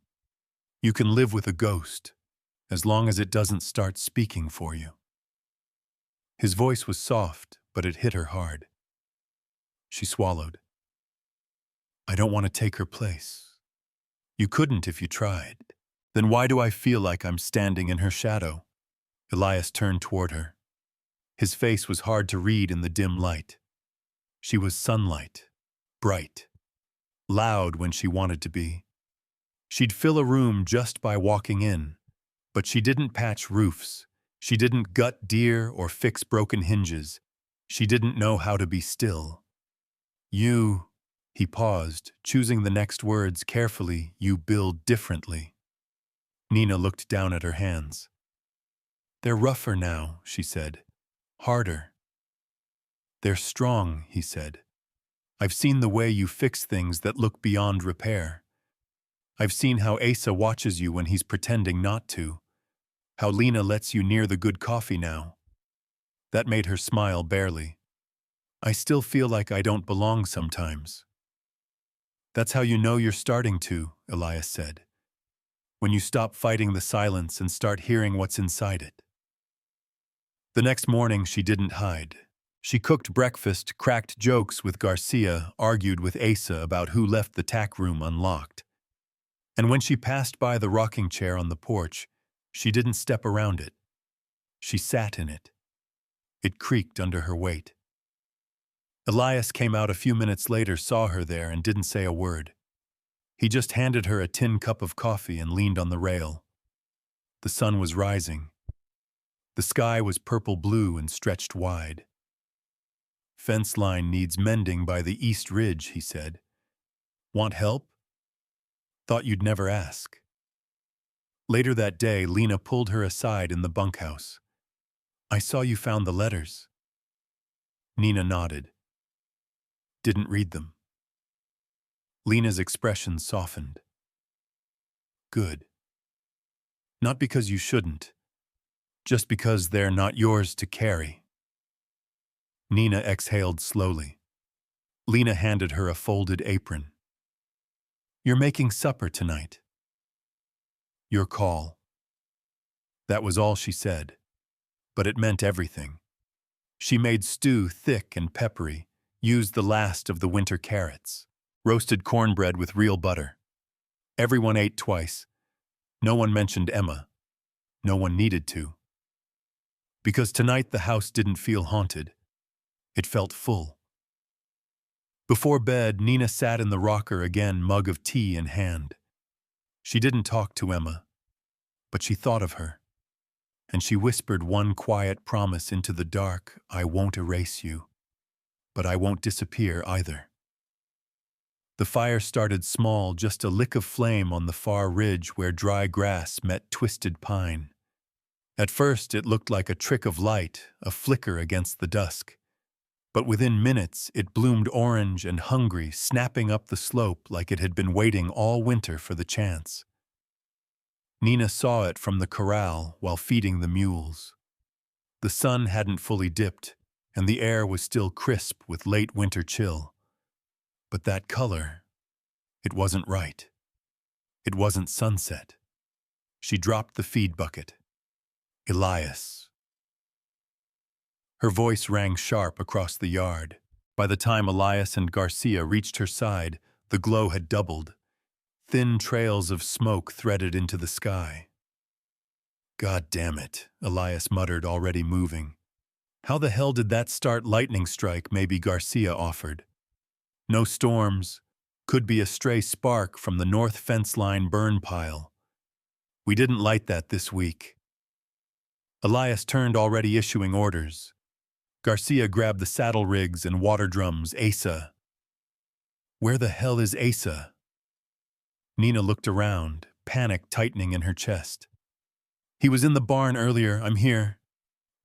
You can live with a ghost, as long as it doesn't start speaking for you." His voice was soft, but it hit her hard. She swallowed. "I don't want to take her place." "You couldn't if you tried." "Then why do I feel like I'm standing in her shadow?" Elias turned toward her. His face was hard to read in the dim light. She was sunlight, bright, loud when she wanted to be. She'd fill a room just by walking in, but she didn't patch roofs. She didn't gut deer or fix broken hinges. She didn't know how to be still. "You," he paused, choosing the next words carefully, "you build differently." Nina looked down at her hands. "They're rougher now," she said. "Harder." "They're strong," he said. "I've seen the way you fix things that look beyond repair. I've seen how Asa watches you when he's pretending not to. How Lena lets you near the good coffee now." That made her smile barely. "I still feel like I don't belong sometimes." "That's how you know you're starting to," Elias said. "When you stop fighting the silence and start hearing what's inside it." The next morning, she didn't hide. She cooked breakfast, cracked jokes with Garcia, argued with Asa about who left the tack room unlocked. And when she passed by the rocking chair on the porch, she didn't step around it. She sat in it. It creaked under her weight. Elias came out a few minutes later, saw her there, and didn't say a word. He just handed her a tin cup of coffee and leaned on the rail. The sun was rising. The sky was purple-blue and stretched wide. "Fence line needs mending by the East Ridge," he said. "Want help? Thought you'd never ask." Later that day, Lena pulled her aside in the bunkhouse. "I saw you found the letters." Nina nodded. "Didn't read them." Lena's expression softened. "Good. Not because you shouldn't, just because they're not yours to carry." Nina exhaled slowly. Lena handed her a folded apron. "You're making supper tonight." "Your call." That was all she said, but it meant everything. She made stew thick and peppery, used the last of the winter carrots, roasted cornbread with real butter. Everyone ate twice. No one mentioned Emma. No one needed to. Because tonight the house didn't feel haunted. It felt full. Before bed, Nina sat in the rocker again, mug of tea in hand. She didn't talk to Emma, but she thought of her. And she whispered one quiet promise into the dark: "I won't erase you, but I won't disappear either." The fire started small, just a lick of flame on the far ridge where dry grass met twisted pine. At first it looked like a trick of light, a flicker against the dusk. But within minutes it bloomed orange and hungry, snapping up the slope like it had been waiting all winter for the chance. Nina saw it from the corral while feeding the mules. The sun hadn't fully dipped, and the air was still crisp with late winter chill. But that color, it wasn't right. It wasn't sunset. She dropped the feed bucket. "Elias." Her voice rang sharp across the yard. By the time Elias and Garcia reached her side, the glow had doubled. Thin trails of smoke threaded into the sky. "God damn it," Elias muttered, already moving. "How the hell did that start lightning strike?" maybe Garcia offered. "No storms. Could be a stray spark from the north fence line burn pile. We didn't light that this week." Elias turned, already issuing orders. Garcia grabbed the saddle rigs and water drums. "Asa." "Where the hell is Asa?" Nina looked around, panic tightening in her chest. "He was in the barn earlier. I'm here."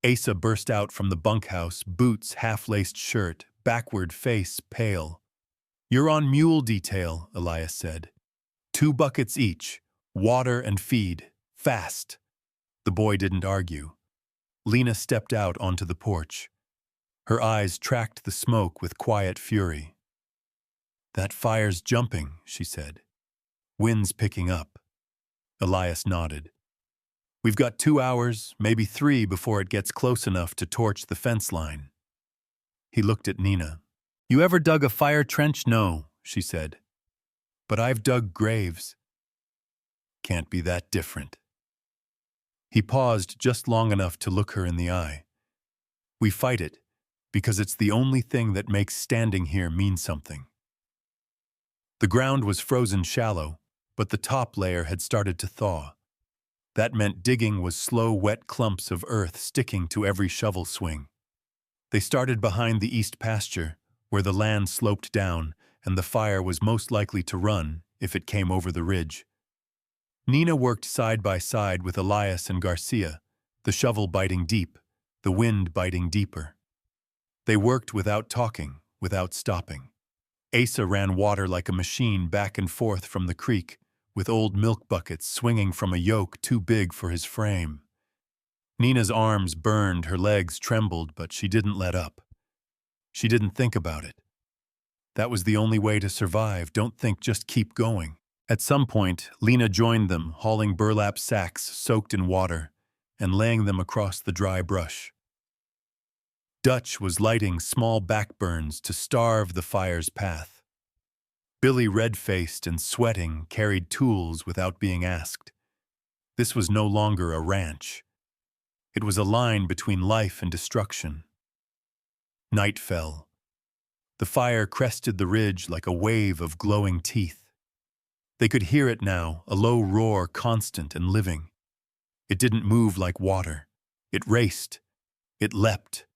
Asa burst out from the bunkhouse, boots, half-laced shirt, backward face pale. "You're on mule detail," Elias said. "2 buckets each, water and feed, fast." The boy didn't argue. Lena stepped out onto the porch. Her eyes tracked the smoke with quiet fury. "That fire's jumping," she said. "Wind's picking up." Elias nodded. "We've got 2 hours, maybe 3, before it gets close enough to torch the fence line." He looked at Nina. "You ever dug a fire trench?" "No," she said. "But I've dug graves." "Can't be that different." He paused just long enough to look her in the eye. "We fight it, because it's the only thing that makes standing here mean something." The ground was frozen shallow, but the top layer had started to thaw. That meant digging was slow, wet clumps of earth sticking to every shovel swing. They started behind the east pasture, where the land sloped down, and the fire was most likely to run if it came over the ridge. Nina worked side by side with Elias and Garcia, the shovel biting deep, the wind biting deeper. They worked without talking, without stopping. Asa ran water like a machine back and forth from the creek, with old milk buckets swinging from a yoke too big for his frame. Nina's arms burned, her legs trembled, but she didn't let up. She didn't think about it. That was the only way to survive. Don't think, just keep going. At some point, Lena joined them, hauling burlap sacks soaked in water and laying them across the dry brush. Dutch was lighting small backburns to starve the fire's path. Billy, red-faced and sweating, carried tools without being asked. This was no longer a ranch. It was a line between life and destruction. Night fell. The fire crested the ridge like a wave of glowing teeth. They could hear it now, a low roar, constant and living. It didn't move like water. It raced. It leapt.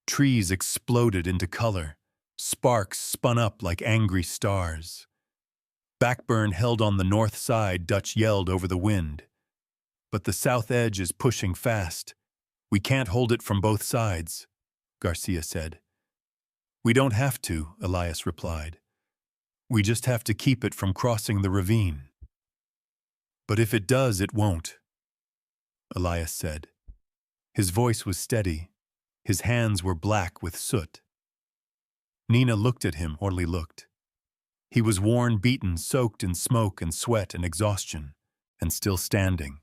Trees exploded into color. Sparks spun up like angry stars. Backburn held on the north side, Dutch yelled over the wind. "But the south edge is pushing fast. We can't hold it from both sides," Garcia said. "We don't have to," Elias replied. "We just have to keep it from crossing the ravine." "But if it does, it won't," Elias said. His voice was steady, His hands were black with soot. Nina looked at him, Orly looked. He was worn, beaten, soaked in smoke and sweat and exhaustion, and still standing,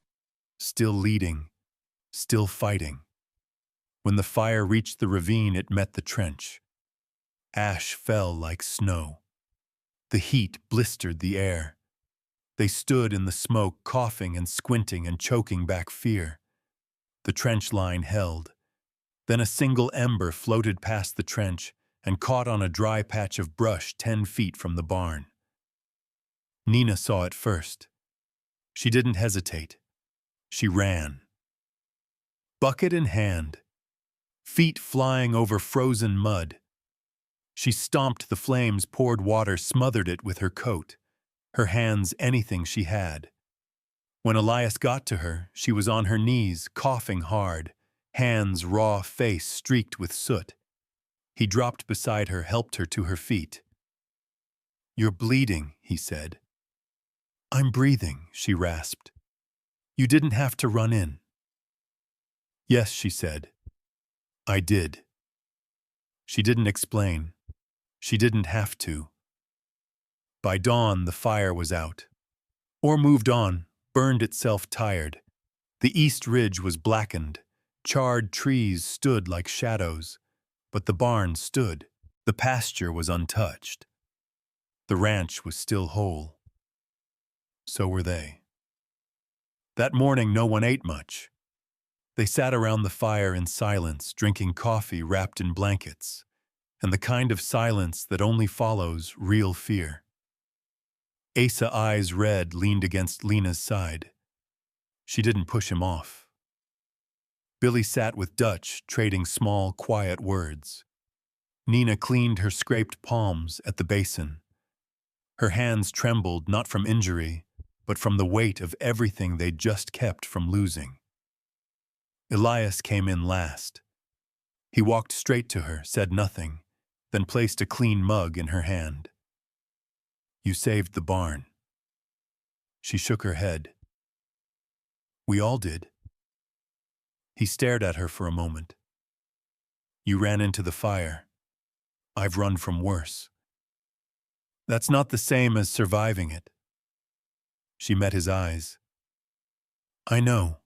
still leading, still fighting. When the fire reached the ravine, it met the trench. Ash fell like snow. The heat blistered the air. They stood in the smoke, coughing and squinting and choking back fear. The trench line held. Then a single ember floated past the trench and caught on a dry patch of brush 10 feet from the barn. Nina saw it first. She didn't hesitate. She ran. Bucket in hand, feet flying over frozen mud. She stomped the flames, poured water, smothered it with her coat, her hands anything she had. When Elias got to her, she was on her knees, coughing hard, hands raw, face streaked with soot. He dropped beside her, helped her to her feet. "You're bleeding," he said. "I'm breathing," she rasped. "You didn't have to run in." "Yes," she said. "I did." She didn't explain. She didn't have to. By dawn, the fire was out. Or moved on, burned itself tired. The east ridge was blackened. Charred trees stood like shadows. But the barn stood. The pasture was untouched. The ranch was still whole. So were they. That morning, no one ate much. They sat around the fire in silence, drinking coffee wrapped in blankets, and the kind of silence that only follows real fear. Asa, eyes red, leaned against Lena's side. She didn't push him off. Billy sat with Dutch, trading small, quiet words. Nina cleaned her scraped palms at the basin. Her hands trembled not from injury, but from the weight of everything they'd just kept from losing. Elias came in last. He walked straight to her, said nothing, then placed a clean mug in her hand. "You saved the barn." She shook her head. "We all did." He stared at her for a moment. "You ran into the fire. I've run from worse. That's not the same as surviving it." She met his eyes. "I know."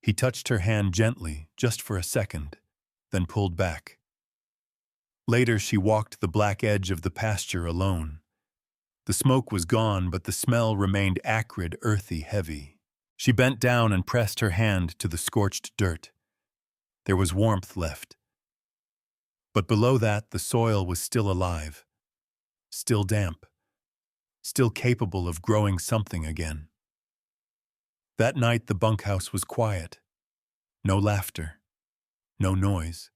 He touched her hand gently, just for a second, then pulled back. Later, she walked the black edge of the pasture alone. The smoke was gone, but the smell remained acrid, earthy, heavy. She bent down and pressed her hand to the scorched dirt. There was warmth left. But below that, the soil was still alive, still damp, still capable of growing something again. That night, the bunkhouse was quiet. No laughter, no noise.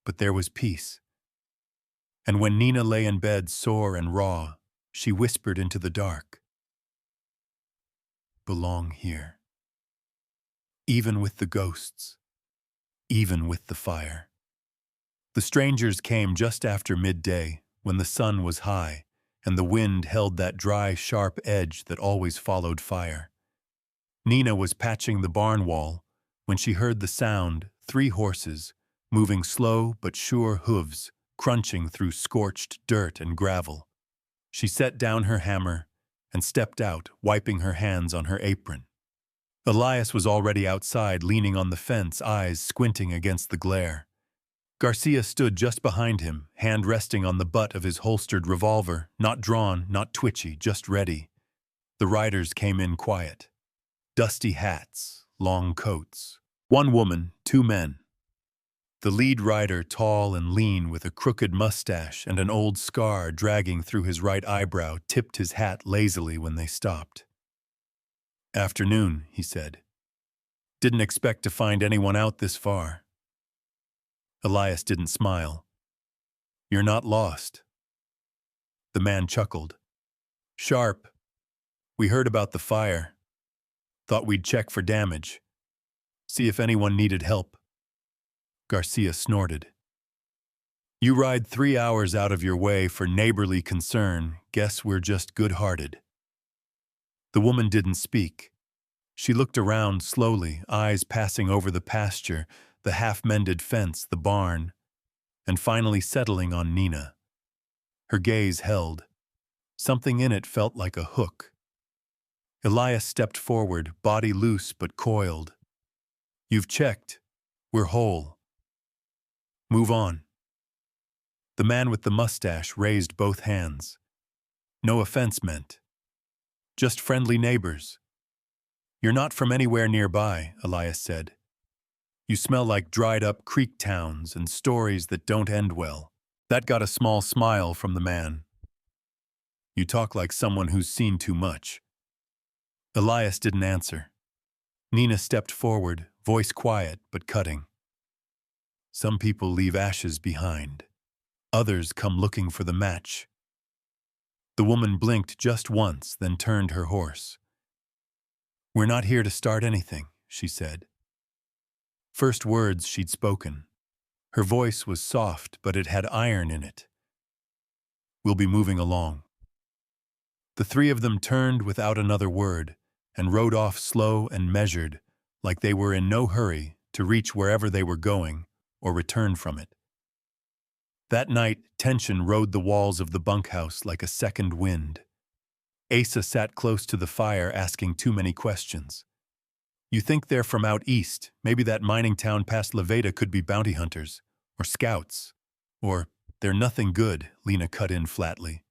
But there was peace. And when Nina lay in bed, sore and raw, she whispered into the dark, "Belong here. Even with the ghosts, even with the fire." The strangers came just after midday, when the sun was high, and the wind held that dry, sharp edge that always followed fire. Nina was patching the barn wall when she heard the sound, 3 horses, moving slow but sure hooves, crunching through scorched dirt and gravel. She set down her hammer and stepped out, wiping her hands on her apron. Elias was already outside, leaning on the fence, eyes squinting against the glare. Garcia stood just behind him, hand resting on the butt of his holstered revolver, not drawn, not twitchy, just ready. The riders came in quiet. Dusty hats, long coats. 1 woman, 2 men. The lead rider, tall and lean, with a crooked mustache and an old scar dragging through his right eyebrow, tipped his hat lazily when they stopped. "Afternoon," he said. "Didn't expect to find anyone out this far." Elias didn't smile. "You're not lost." The man chuckled. "Sharp. We heard about the fire. Thought we'd check for damage. See if anyone needed help." Garcia snorted. "You ride 3 hours out of your way for neighborly concern. Guess we're just good-hearted." The woman didn't speak. She looked around slowly, eyes passing over the pasture, the half-mended fence, the barn, and finally settling on Nina. Her gaze held. Something in it felt like a hook. Elias stepped forward, body loose but coiled. "You've checked. We're whole. Move on." The man with the mustache raised both hands. "No offense meant. Just friendly neighbors." "You're not from anywhere nearby," Elias said. "You smell like dried-up creek towns and stories that don't end well." That got a small smile from the man. "You talk like someone who's seen too much." Elias didn't answer. Nina stepped forward, voice quiet but cutting. "Some people leave ashes behind. Others come looking for the match." The woman blinked just once, then turned her horse. "We're not here to start anything," she said. First words she'd spoken. Her voice was soft, but it had iron in it. "We'll be moving along." The three of them turned without another word and rode off slow and measured, like they were in no hurry to reach wherever they were going or return from it. That night, tension rode the walls of the bunkhouse like a second wind. Asa sat close to the fire asking too many questions. "You think they're from out east? Maybe that mining town past Levada could be bounty hunters, or scouts, or they're nothing good," Lena cut in flatly.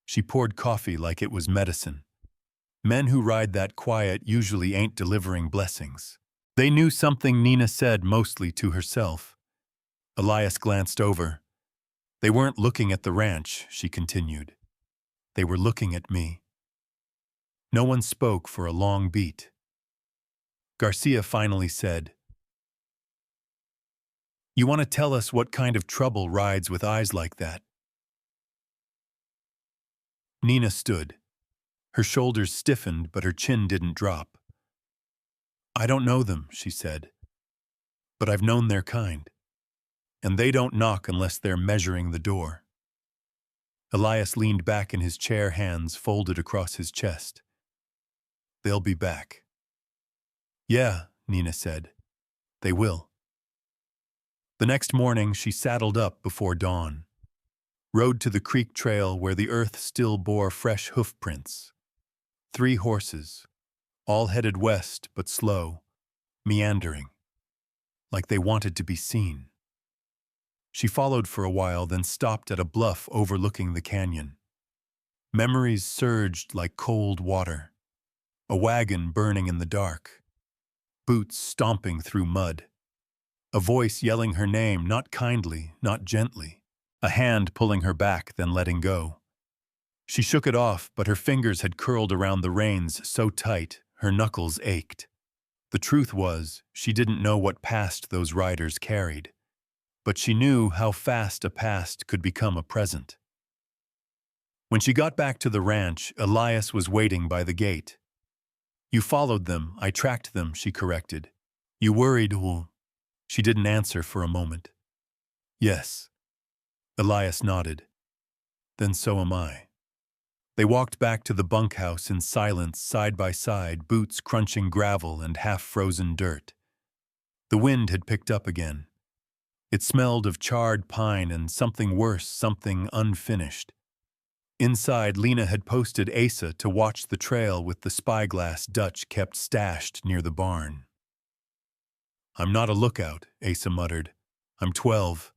She poured coffee like it was medicine. "Men who ride that quiet usually ain't delivering blessings." They knew something Nina said mostly to herself. Elias glanced over. "They weren't looking at the ranch," she continued. "They were looking at me." No one spoke for a long beat. Garcia finally said, "You want to tell us what kind of trouble rides with eyes like that?" Nina stood. Her shoulders stiffened, but her chin didn't drop. "I don't know them," she said, "but I've known their kind. And they don't knock unless they're measuring the door." Elias leaned back in his chair, hands folded across his chest. "They'll be back." "Yeah," Nina said. "They will." The next morning, she saddled up before dawn. Rode to the creek trail where the earth still bore fresh hoof prints. 3 horses, all headed west but slow, meandering, like they wanted to be seen. She followed for a while, then stopped at a bluff overlooking the canyon. Memories surged like cold water. A wagon burning in the dark. Boots stomping through mud. A voice yelling her name, not kindly, not gently. A hand pulling her back, then letting go. She shook it off, but her fingers had curled around the reins so tight, her knuckles ached. The truth was, she didn't know what past those riders carried. But she knew how fast a past could become a present. When she got back to the ranch, Elias was waiting by the gate. "You followed them, I tracked them," she corrected. "You worried, well." She didn't answer for a moment. "Yes." Elias nodded. "Then so am I." They walked back to the bunkhouse in silence, side by side, boots crunching gravel and half-frozen dirt. The wind had picked up again. It smelled of charred pine and something worse, something unfinished. Inside, Lena had posted Asa to watch the trail with the spyglass Dutch kept stashed near the barn. "I'm not a lookout," Asa muttered. "I'm 12.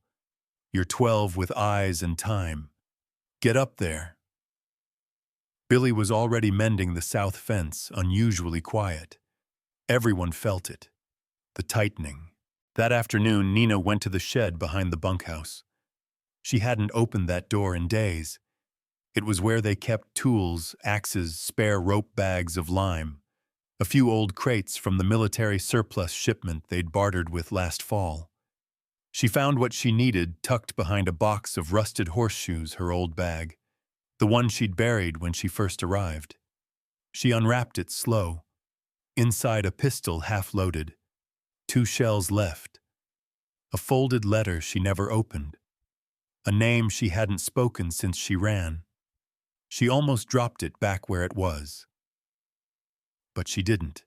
You're 12 with eyes and time. Get up there." Billy was already mending the south fence, unusually quiet. Everyone felt it. The tightening. That afternoon, Nina went to the shed behind the bunkhouse. She hadn't opened that door in days. It was where they kept tools, axes, spare rope bags of lime, a few old crates from the military surplus shipment they'd bartered with last fall. She found what she needed tucked behind a box of rusted horseshoes, her old bag, the one she'd buried when she first arrived. She unwrapped it slow. Inside, a pistol half-loaded. 2 shells left. A folded letter she never opened. A name she hadn't spoken since she ran. She almost dropped it back where it was. But she didn't.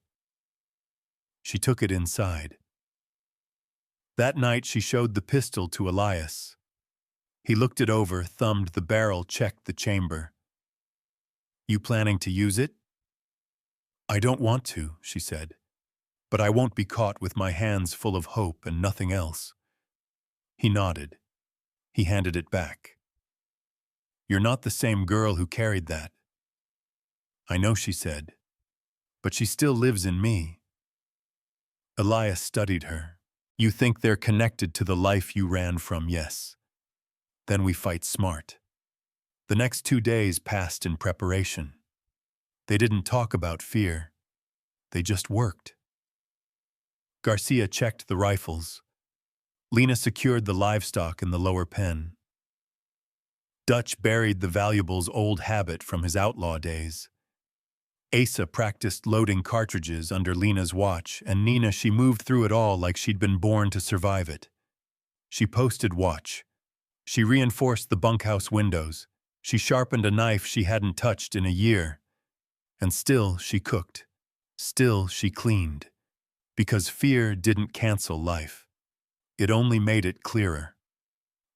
She took it inside. That night she showed the pistol to Elias. He looked it over, thumbed the barrel, checked the chamber. "You planning to use it?" "I don't want to," she said, "but I won't be caught with my hands full of hope and nothing else." He nodded. He handed it back. "You're not the same girl who carried that." "I know," she said, "but she still lives in me." Elias studied her. "You think they're connected to the life you ran from, yes. Then we fight smart." The next 2 days passed in preparation. They didn't talk about fear. They just worked. Garcia checked the rifles. Lena secured the livestock in the lower pen. Dutch buried the valuables' old habit from his outlaw days. Asa practiced loading cartridges under Lena's watch, and Nina, she moved through it all like she'd been born to survive it. She posted watch. She reinforced the bunkhouse windows. She sharpened a knife she hadn't touched in a year. And still she cooked. Still she cleaned. Because fear didn't cancel life. It only made it clearer.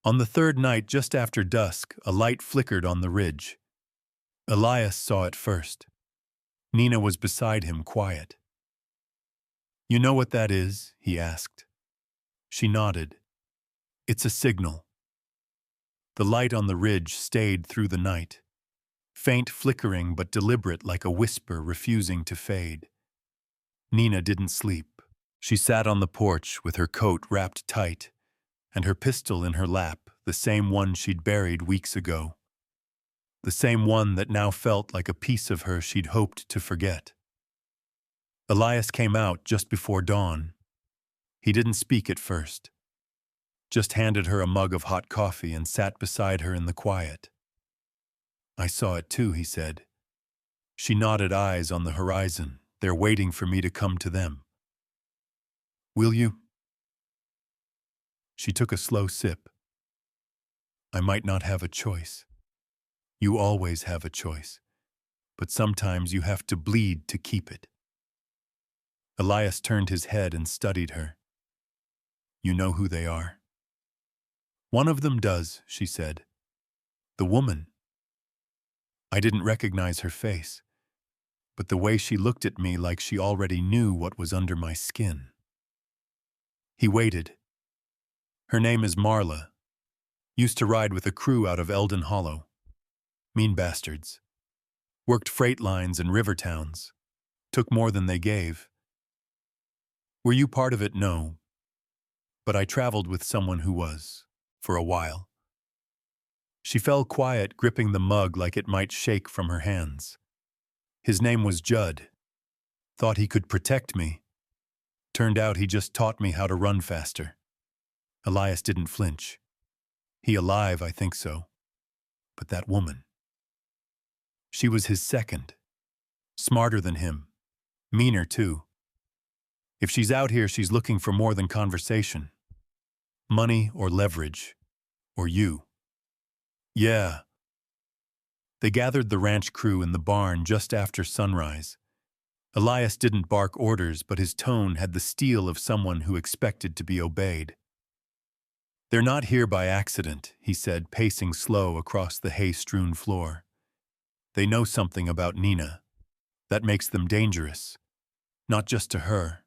On the third night, just after dusk, a light flickered on the ridge. Elias saw it first. Nina was beside him, quiet. "You know what that is?" he asked. She nodded. "It's a signal." The light on the ridge stayed through the night. Faint flickering but deliberate, like a whisper refusing to fade. Nina didn't sleep. She sat on the porch with her coat wrapped tight and her pistol in her lap, the same one she'd buried weeks ago. The same one that now felt like a piece of her she'd hoped to forget. Elias came out just before dawn. He didn't speak at first. Just handed her a mug of hot coffee and sat beside her in the quiet. "I saw it too," he said. She nodded, eyes on the horizon. "They're waiting for me to come to them." "Will you?" She took a slow sip. "I might not have a choice. You always have a choice. But sometimes you have to bleed to keep it." Elias turned his head and studied her. "You know who they are?" "One of them does," she said. "The woman." I didn't recognize her face, but the way she looked at me, like she already knew what was under my skin. He waited. "Her name is Marla. Used to ride with a crew out of Eldon Hollow. Mean bastards. Worked freight lines and river towns. Took more than they gave. Were you part of it? No. But I traveled with someone who was, for a while." She fell quiet, gripping the mug like it might shake from her hands. "His name was Judd. Thought he could protect me. Turned out he just taught me how to run faster." Elias didn't flinch. "He alive, I think so. But that woman. She was his second. Smarter than him. Meaner, too. If she's out here, she's looking for more than conversation. Money or leverage. Or you." "Yeah." They gathered the ranch crew in the barn just after sunrise. Elias didn't bark orders, but his tone had the steel of someone who expected to be obeyed. "They're not here by accident," he said, pacing slow across the hay-strewn floor. "They know something about Nina. That makes them dangerous. Not just to her.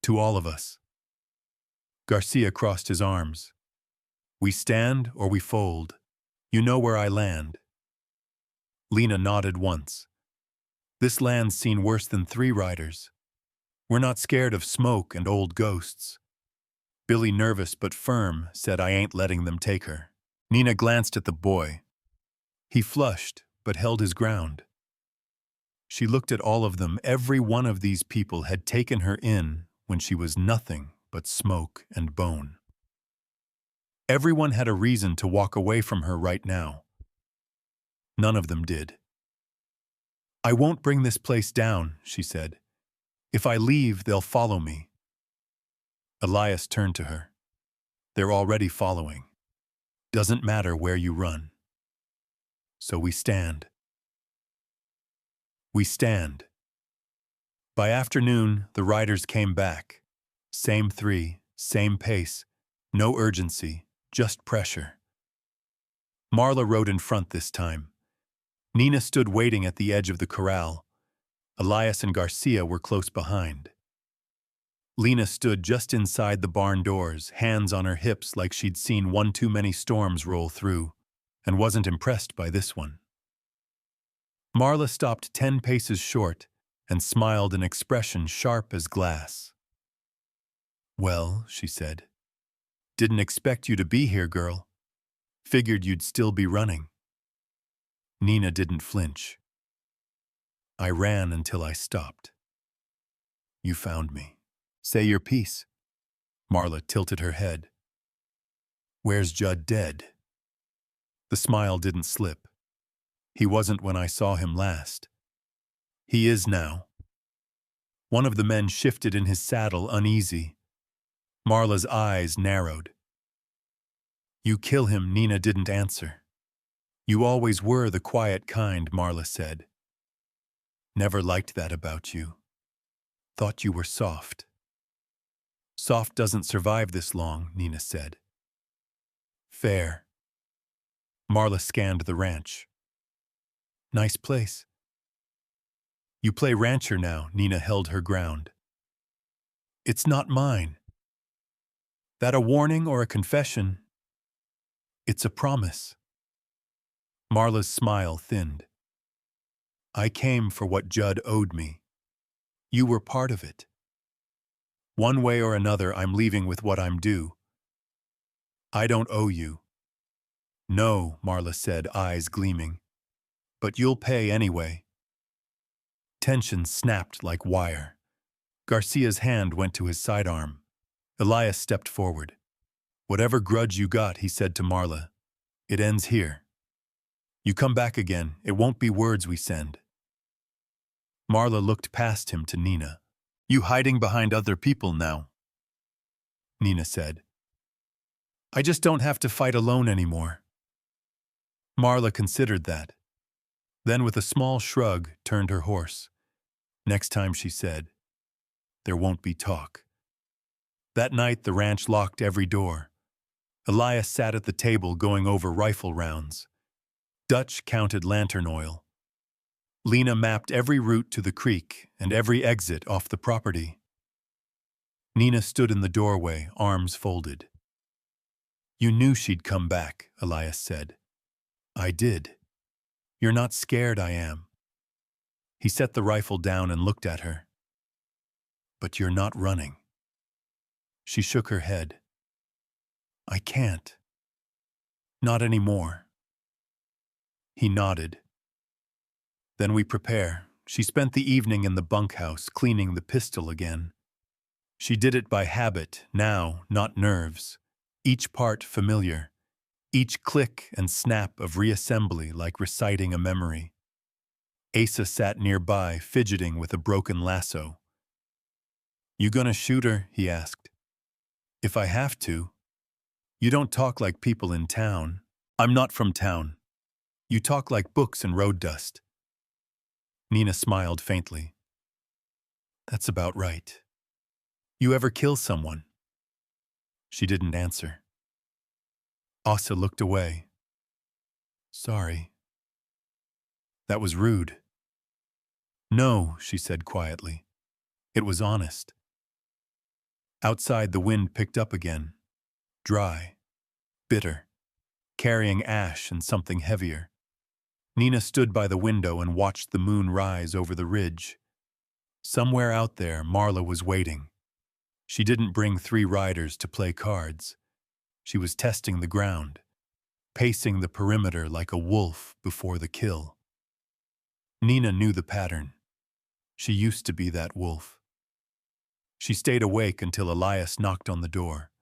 To all of us." Garcia crossed his arms. "We stand or we fold. You know where I land." Lena nodded once. "This land's seen worse than 3 riders. We're not scared of smoke and old ghosts." Billy, nervous but firm, said, "I ain't letting them take her." Nina glanced at the boy. He flushed, but held his ground. She looked at all of them. Every one of these people had taken her in when she was nothing but smoke and bone. Everyone had a reason to walk away from her right now. None of them did. "I won't bring this place down," she said. "If I leave, they'll follow me." Elias turned to her. "They're already following. Doesn't matter where you run." So we stand. We stand. By afternoon, the riders came back. Same 3, same pace, No urgency, just pressure. Marla rode in front this time. Nina stood waiting at the edge of the corral. Elias and Garcia were close behind. Lena stood just inside the barn doors, hands on her hips like she'd seen one too many storms roll through, and wasn't impressed by this one. Marla stopped 10 paces short and smiled an expression sharp as glass. "Well," she said, "didn't expect you to be here, girl. Figured you'd still be running." Nina didn't flinch. "I ran until I stopped. You found me. Say your piece." Marla tilted her head. "Where's Judd dead?" The smile didn't slip. "He wasn't when I saw him last. He is now." One of the men shifted in his saddle, uneasy. Marla's eyes narrowed. "You kill him," Nina didn't answer. "You always were the quiet kind," Marla said. "Never liked that about you. Thought you were soft." "Soft doesn't survive this long," Nina said. "Fair." Marla scanned the ranch. "Nice place." "You play rancher now," Nina held her ground. "It's not mine." "That a warning or a confession?" "It's a promise." Marla's smile thinned. "I came for what Judd owed me. You were part of it. One way or another, I'm leaving with what I'm due. I don't owe you." "No," Marla said, eyes gleaming. "But you'll pay anyway." Tension snapped like wire. Garcia's hand went to his sidearm. Elias stepped forward. "Whatever grudge you got," he said to Marla, "it ends here. You come back again, it won't be words we send." Marla looked past him to Nina. "You hiding behind other people now?" Nina said. "I just don't have to fight alone anymore." Marla considered that. Then with a small shrug, turned her horse. "Next time," she said, "there won't be talk." That night the ranch locked every door. Elias sat at the table going over rifle rounds. Dutch counted lantern oil. Lena mapped every route to the creek and every exit off the property. Nina stood in the doorway, arms folded. "You knew she'd come back," Elias said. "I did. You're not scared, I am." He set the rifle down and looked at her. "But you're not running." She shook her head. "I can't. Not anymore." He nodded. "Then we prepare." She spent the evening in the bunkhouse, cleaning the pistol again. She did it by habit, now, not nerves. Each part familiar. Each click and snap of reassembly like reciting a memory. Asa sat nearby, fidgeting with a broken lasso. "You gonna shoot her?" he asked. "If I have to." "You don't talk like people in town." "I'm not from town." "You talk like books and road dust." Nina smiled faintly. "That's about right. You ever kill someone?" She didn't answer. Asa looked away. "Sorry. That was rude." "No," she said quietly. "It was honest." Outside the wind picked up again. Dry. Bitter. Carrying ash and something heavier. Nina stood by the window and watched the moon rise over the ridge. Somewhere out there, Marla was waiting. She didn't bring 3 riders to play cards. She was testing the ground, pacing the perimeter like a wolf before the kill. Nina knew the pattern. She used to be that wolf. She stayed awake until Elias knocked on the door.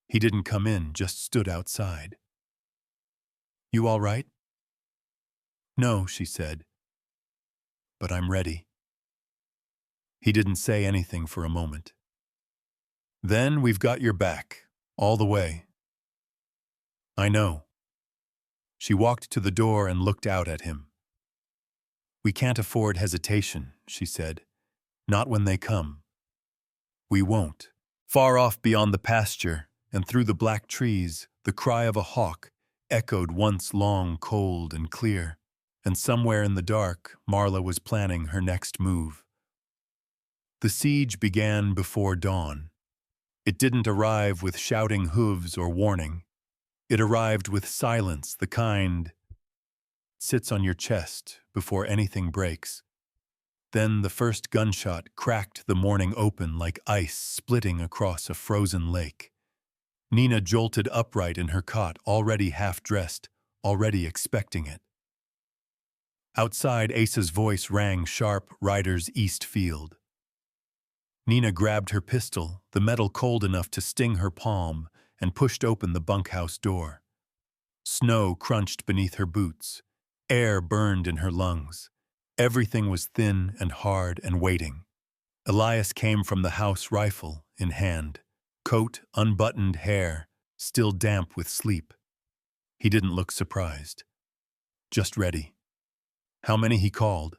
He didn't come in, just stood outside. "You all right?" "No," she said. "But I'm ready." He didn't say anything for a moment. "Then we've got your back, all the way." "I know." She walked to the door and looked out at him. "We can't afford hesitation," she said. "Not when they come." "We won't." Far off beyond the pasture, and through the black trees, the cry of a hawk echoed once long, cold, and clear. And somewhere in the dark, Marla was planning her next move. The siege began before dawn. It didn't arrive with shouting hooves or warning. It arrived with silence, the kind sits on your chest before anything breaks. Then the first gunshot cracked the morning open like ice splitting across a frozen lake. Nina jolted upright in her cot, already half-dressed, already expecting it. Outside, Asa's voice rang sharp, Riders East Field. Nina grabbed her pistol, the metal cold enough to sting her palm, and pushed open the bunkhouse door. Snow crunched beneath her boots. Air burned in her lungs. Everything was thin and hard and waiting. Elias came from the house, rifle in hand, coat, unbuttoned, hair, still damp with sleep. He didn't look surprised. Just ready. How many, he called.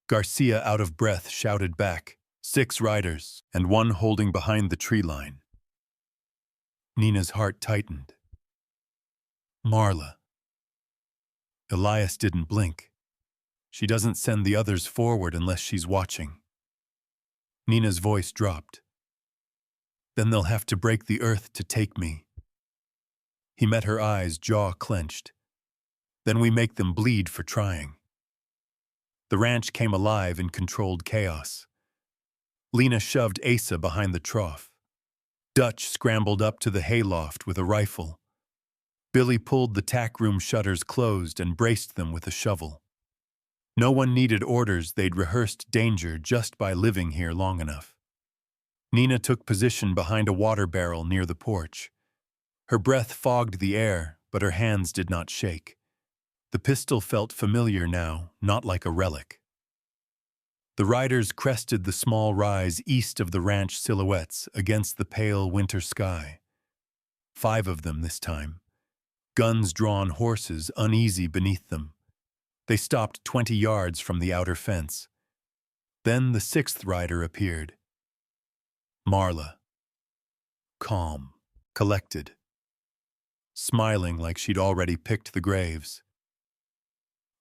Garcia, out of breath, shouted back, 6 riders, and 1 holding behind the tree line. Nina's heart tightened. Marla. Elias didn't blink. She doesn't send the others forward unless she's watching. Nina's voice dropped. Then they'll have to break the earth to take me. He met her eyes, jaw clenched. Then we make them bleed for trying. The ranch came alive in controlled chaos. Lena shoved Asa behind the trough. Dutch scrambled up to the hayloft with a rifle. Billy pulled the tack room shutters closed and braced them with a shovel. No one needed orders, they'd rehearsed danger just by living here long enough. Nina took position behind a water barrel near the porch. Her breath fogged the air, but her hands did not shake. The pistol felt familiar now, not like a relic. The riders crested the small rise east of the ranch silhouettes against the pale winter sky. 5 of them this time. Guns drawn, horses uneasy beneath them. They stopped 20 yards from the outer fence. Then the 6th rider appeared. Marla. Calm, collected. Smiling like she'd already picked the graves.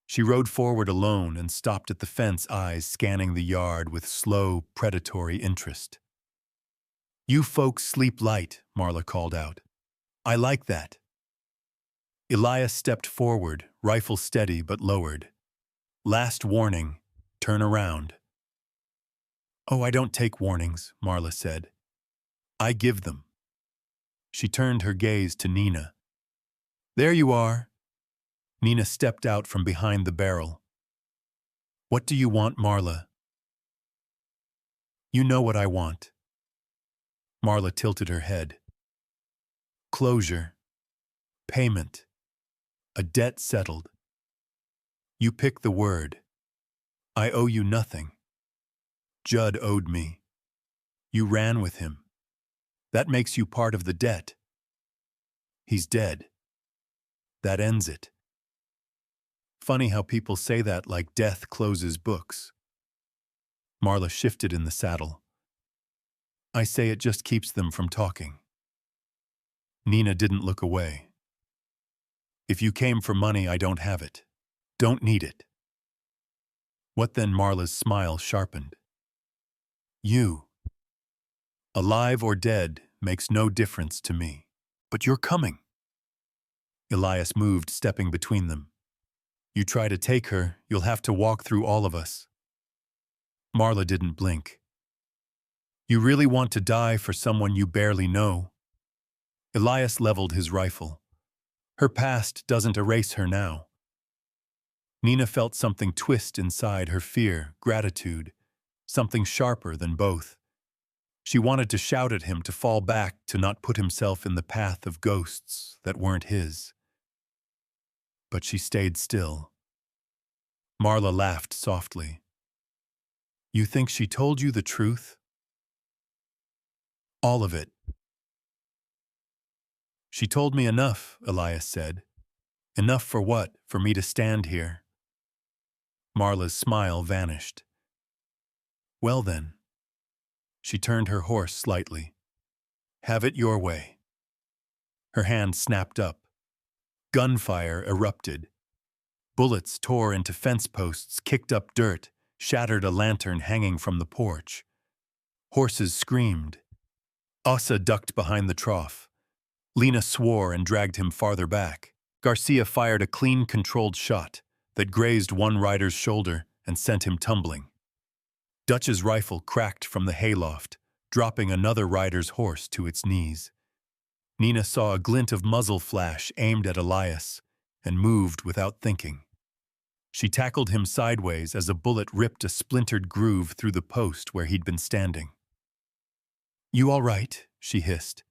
She rode forward alone and stopped at the fence, eyes scanning the yard with slow, predatory interest. You folks sleep light, Marla called out. I like that. Elias stepped forward, rifle steady but lowered. Last warning, turn around. Oh, I don't take warnings, Marla said. I give them. She turned her gaze to Nina. There you are. Nina stepped out from behind the barrel. What do you want, Marla? You know what I want. Marla tilted her head. Closure. Payment. A debt settled. You pick the word. I owe you nothing. Judd owed me. You ran with him. That makes you part of the debt. He's dead. That ends it. Funny how people say that like death closes books. Marla shifted in the saddle. I say it just keeps them from talking. Nina didn't look away. If you came for money, I don't have it. Don't need it. What then? Marla's smile sharpened. You. Alive or dead makes no difference to me. But you're coming. Elias moved, stepping between them. You try to take her, you'll have to walk through all of us. Marla didn't blink. You really want to die for someone you barely know? Elias leveled his rifle. Her past doesn't erase her now. Nina felt something twist inside her, fear, gratitude, something sharper than both. She wanted to shout at him, to fall back, to not put himself in the path of ghosts that weren't his. But she stayed still. Marla laughed softly. You think she told you the truth? All of it. She told me enough, Elias said. Enough for what? For me to stand here. Marla's smile vanished. Well then. She turned her horse slightly. Have it your way. Her hand snapped up. Gunfire erupted. Bullets tore into fence posts, kicked up dirt, shattered a lantern hanging from the porch. Horses screamed. Asa ducked behind the trough. Lena swore and dragged him farther back. Garcia fired a clean, controlled shot that grazed one rider's shoulder and sent him tumbling. Dutch's rifle cracked from the hayloft, dropping another rider's horse to its knees. Nina saw a glint of muzzle flash aimed at Elias and moved without thinking. She tackled him sideways as a bullet ripped a splintered groove through the post where he'd been standing. "You all right?" she hissed.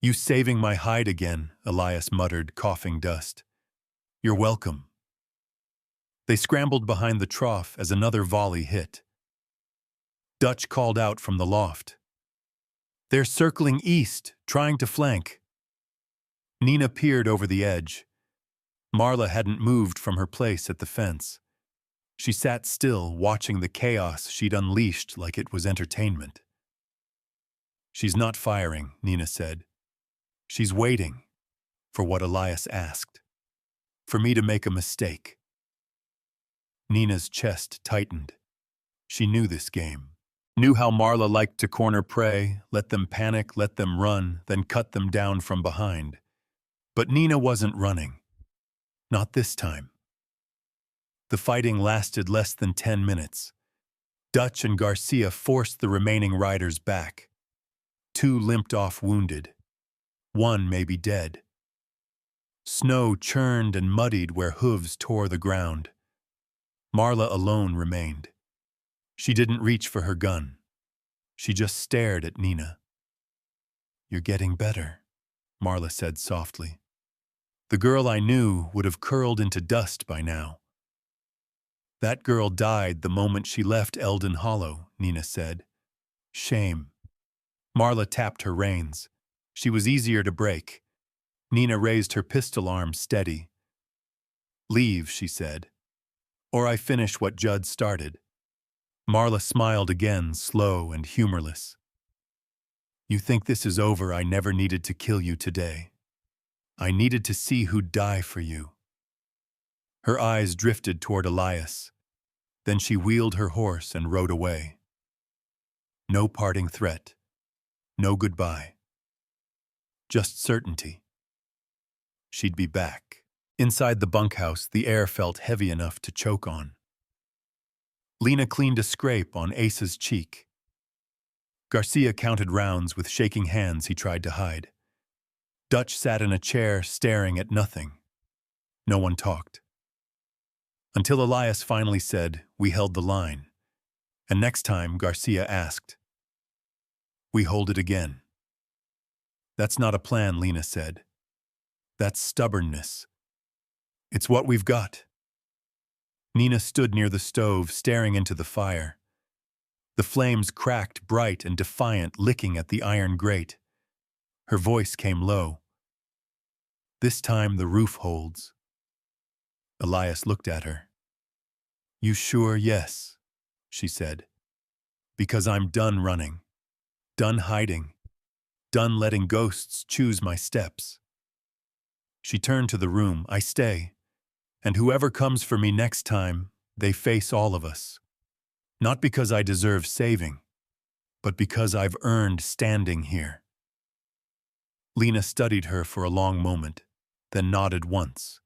"You saving my hide again," Elias muttered, coughing dust. "You're welcome." They scrambled behind the trough as another volley hit. Dutch called out from the loft. "They're circling east, trying to flank." Nina peered over the edge. Marla hadn't moved from her place at the fence. She sat still, watching the chaos she'd unleashed like it was entertainment. "She's not firing," Nina said. "She's waiting for what Elias asked. For me to make a mistake." Nina's chest tightened. She knew this game. Knew how Marla liked to corner prey, let them panic, let them run, then cut them down from behind. But Nina wasn't running. Not this time. The fighting lasted less than 10 minutes. Dutch and Garcia forced the remaining riders back. 2 limped off wounded. 1 may be dead. Snow churned and muddied where hooves tore the ground. Marla alone remained. She didn't reach for her gun. She just stared at Nina. "You're getting better," Marla said softly. "The girl I knew would have curled into dust by now." "That girl died the moment she left Eldon Hollow," Nina said. "Shame." Marla tapped her reins. She was easier to break. Nina raised her pistol arm steady. "Leave," she said, "or I finish what Judd started." Marla smiled again, slow and humorless. "You think this is over? I never needed to kill you today. I needed to see who'd die for you." Her eyes drifted toward Elias. Then she wheeled her horse and rode away. No parting threat. No goodbye. Just certainty. She'd be back. Inside the bunkhouse, the air felt heavy enough to choke on. Lena cleaned a scrape on Asa's cheek. Garcia counted rounds with shaking hands he tried to hide. Dutch sat in a chair staring at nothing. No one talked. Until Elias finally said, "We held the line." And next time, Garcia asked, "We hold it again." "That's not a plan," Lena said. "That's stubbornness. It's what we've got." Nina stood near the stove, staring into the fire. The flames cracked bright and defiant, licking at the iron grate. Her voice came low. "This time the roof holds." Elias looked at her. "You sure?" "Yes," she said. "Because I'm done running. Done hiding. Done letting ghosts choose my steps." She turned to the room. "I stay. And whoever comes for me next time, they face all of us. Not because I deserve saving, but because I've earned standing here." Lena studied her for a long moment, then nodded once.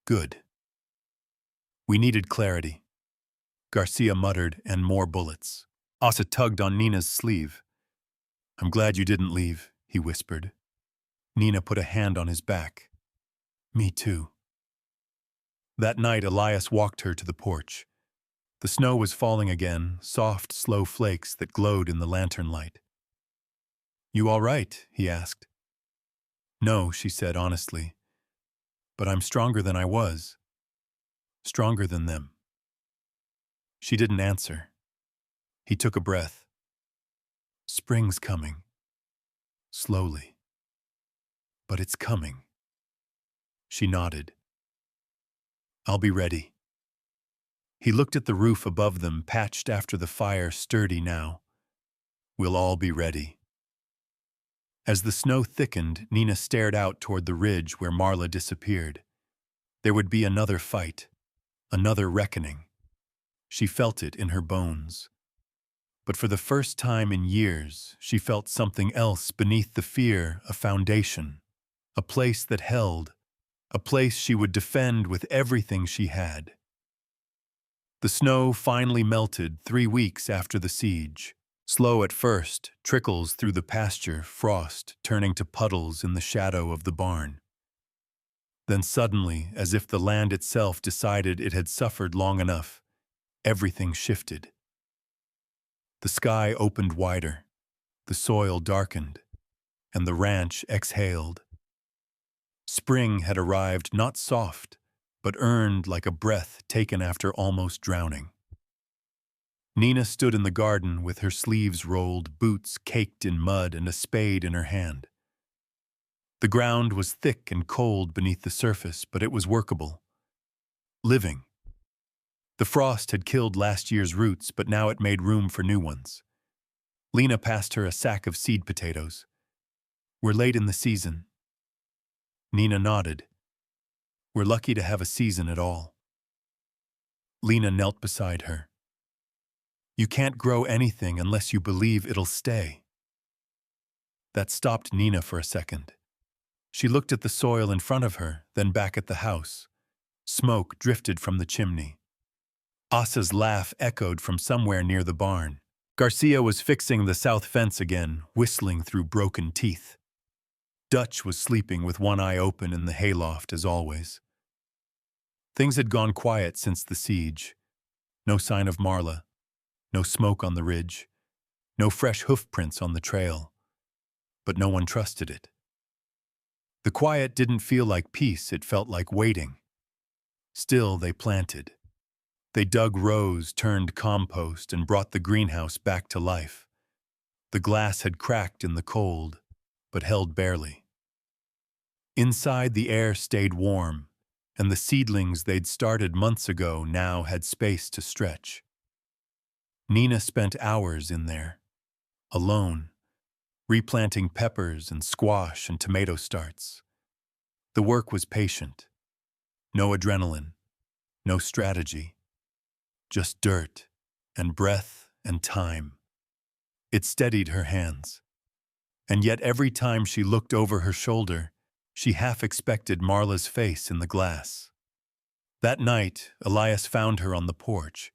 "Good." "We needed clarity," Garcia muttered, "and more bullets." Asa tugged on Nina's sleeve. "I'm glad you didn't leave," he whispered. Nina put a hand on his back. "Me too." That night, Elias walked her to the porch. The snow was falling again, soft, slow flakes that glowed in the lantern light. "You all right?" he asked. "No," she said honestly. "But I'm stronger than I was. Stronger than them." She didn't answer. He took a breath. "Spring's coming. Slowly. But it's coming." She nodded. "I'll be ready." He looked at the roof above them, patched after the fire, sturdy now. "We'll all be ready." As the snow thickened, Nina stared out toward the ridge where Marla disappeared. There would be another fight, another reckoning. She felt it in her bones. But for the first time in years, she felt something else beneath the fear, a foundation, a place that held, a place she would defend with everything she had. The snow finally melted 3 weeks after the siege. Slow at first, trickles through the pasture, frost turning to puddles in the shadow of the barn. Then suddenly, as if the land itself decided it had suffered long enough, everything shifted. The sky opened wider, the soil darkened, and the ranch exhaled. Spring had arrived, not soft, but earned like a breath taken after almost drowning. Nina stood in the garden with her sleeves rolled, boots caked in mud, and a spade in her hand. The ground was thick and cold beneath the surface, but it was workable. Living. The frost had killed last year's roots, but now it made room for new ones. Lena passed her a sack of seed potatoes. "We're late in the season." Nina nodded. "We're lucky to have a season at all." Lena knelt beside her. "You can't grow anything unless you believe it'll stay." That stopped Nina for a second. She looked at the soil in front of her, then back at the house. Smoke drifted from the chimney. Asa's laugh echoed from somewhere near the barn. Garcia was fixing the south fence again, whistling through broken teeth. Dutch was sleeping with one eye open in the hayloft as always. Things had gone quiet since the siege. No sign of Marla. No smoke on the ridge. No fresh hoofprints on the trail. But no one trusted it. The quiet didn't feel like peace, it felt like waiting. Still, they planted. They dug rows, turned compost, and brought the greenhouse back to life. The glass had cracked in the cold, but held barely. Inside, the air stayed warm, and the seedlings they'd started months ago now had space to stretch. Nina spent hours in there, alone, replanting peppers and squash and tomato starts. The work was patient. No adrenaline, no strategy. Just dirt, and breath, and time. It steadied her hands. And yet every time she looked over her shoulder, she half expected Marla's face in the glass. That night, Elias found her on the porch.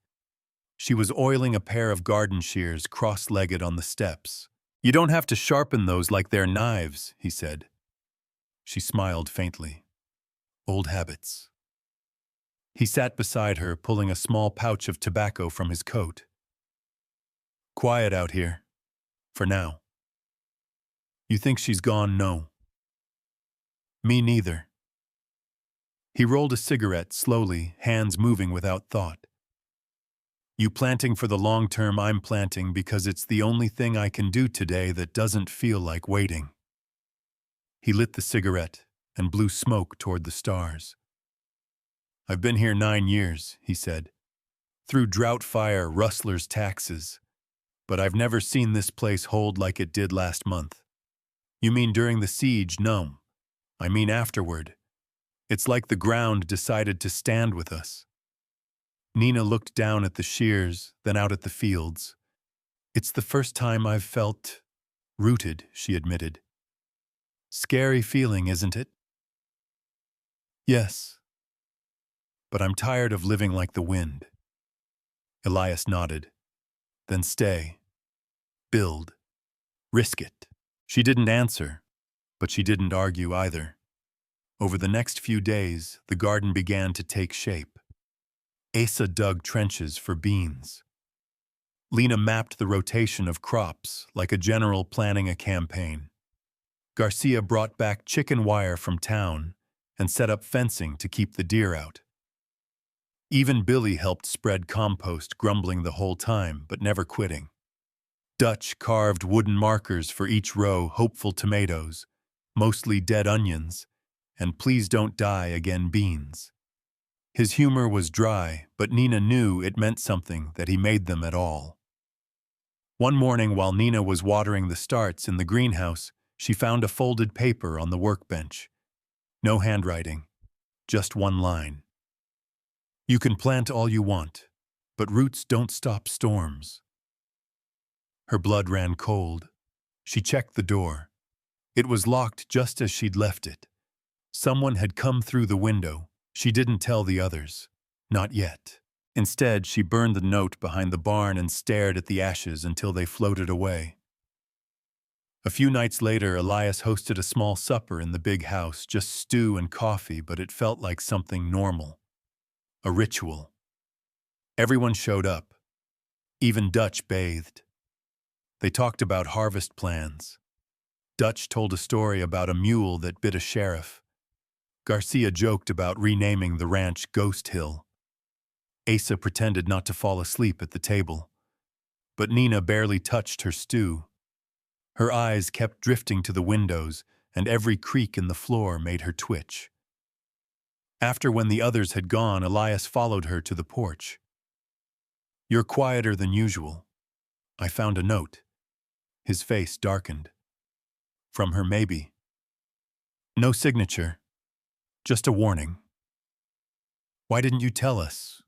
She was oiling a pair of garden shears cross-legged on the steps. "You don't have to sharpen those like they're knives," he said. She smiled faintly. Old habits. He sat beside her, pulling a small pouch of tobacco from his coat. "Quiet out here. For now." "You think she's gone?" "No." "Me neither." He rolled a cigarette slowly, hands moving without thought. "You planting for the long term, I'm planting because it's the only thing I can do today that doesn't feel like waiting." He lit the cigarette and blew smoke toward the stars. "I've been here 9 years," he said. "Through drought fire, rustlers' taxes. But I've never seen this place hold like it did last month." "You mean during the siege?" "No. I mean afterward. It's like the ground decided to stand with us." Nina looked down at the shears, then out at the fields. "It's the first time I've felt rooted," she admitted. "Scary feeling, isn't it?" "Yes. But I'm tired of living like the wind." Elias nodded. "Then stay. Build. Risk it." She didn't answer, but she didn't argue either. Over the next few days, the garden began to take shape. Asa dug trenches for beans. Lena mapped the rotation of crops like a general planning a campaign. Garcia brought back chicken wire from town and set up fencing to keep the deer out. Even Billy helped spread compost, grumbling the whole time, but never quitting. Dutch carved wooden markers for each row, hopeful tomatoes, mostly dead onions, and please don't die again beans. His humor was dry, but Nina knew it meant something that he made them at all. One morning while Nina was watering the starts in the greenhouse, She found a folded paper on the workbench. No handwriting, just one line. You can plant all you want, but roots don't stop storms. Her blood ran cold. She checked the door. It was locked just as she'd left it. Someone had come through the window. She didn't tell the others. Not yet. Instead, she burned the note behind the barn and stared at the ashes until they floated away. A few nights later, Elias hosted a small supper in the big house, just stew and coffee, but it felt like something normal. A ritual. Everyone showed up. Even Dutch bathed. They talked about harvest plans. Dutch told a story about a mule that bit a sheriff. Garcia joked about renaming the ranch Ghost Hill. Asa pretended not to fall asleep at the table. But Nina barely touched her stew. Her eyes kept drifting to the windows, and every creak in the floor made her twitch. After when the others had gone, Elias followed her to the porch. "You're quieter than usual. I found a note." His face darkened. "From her, maybe." "No signature. Just a warning." "Why didn't you tell us?"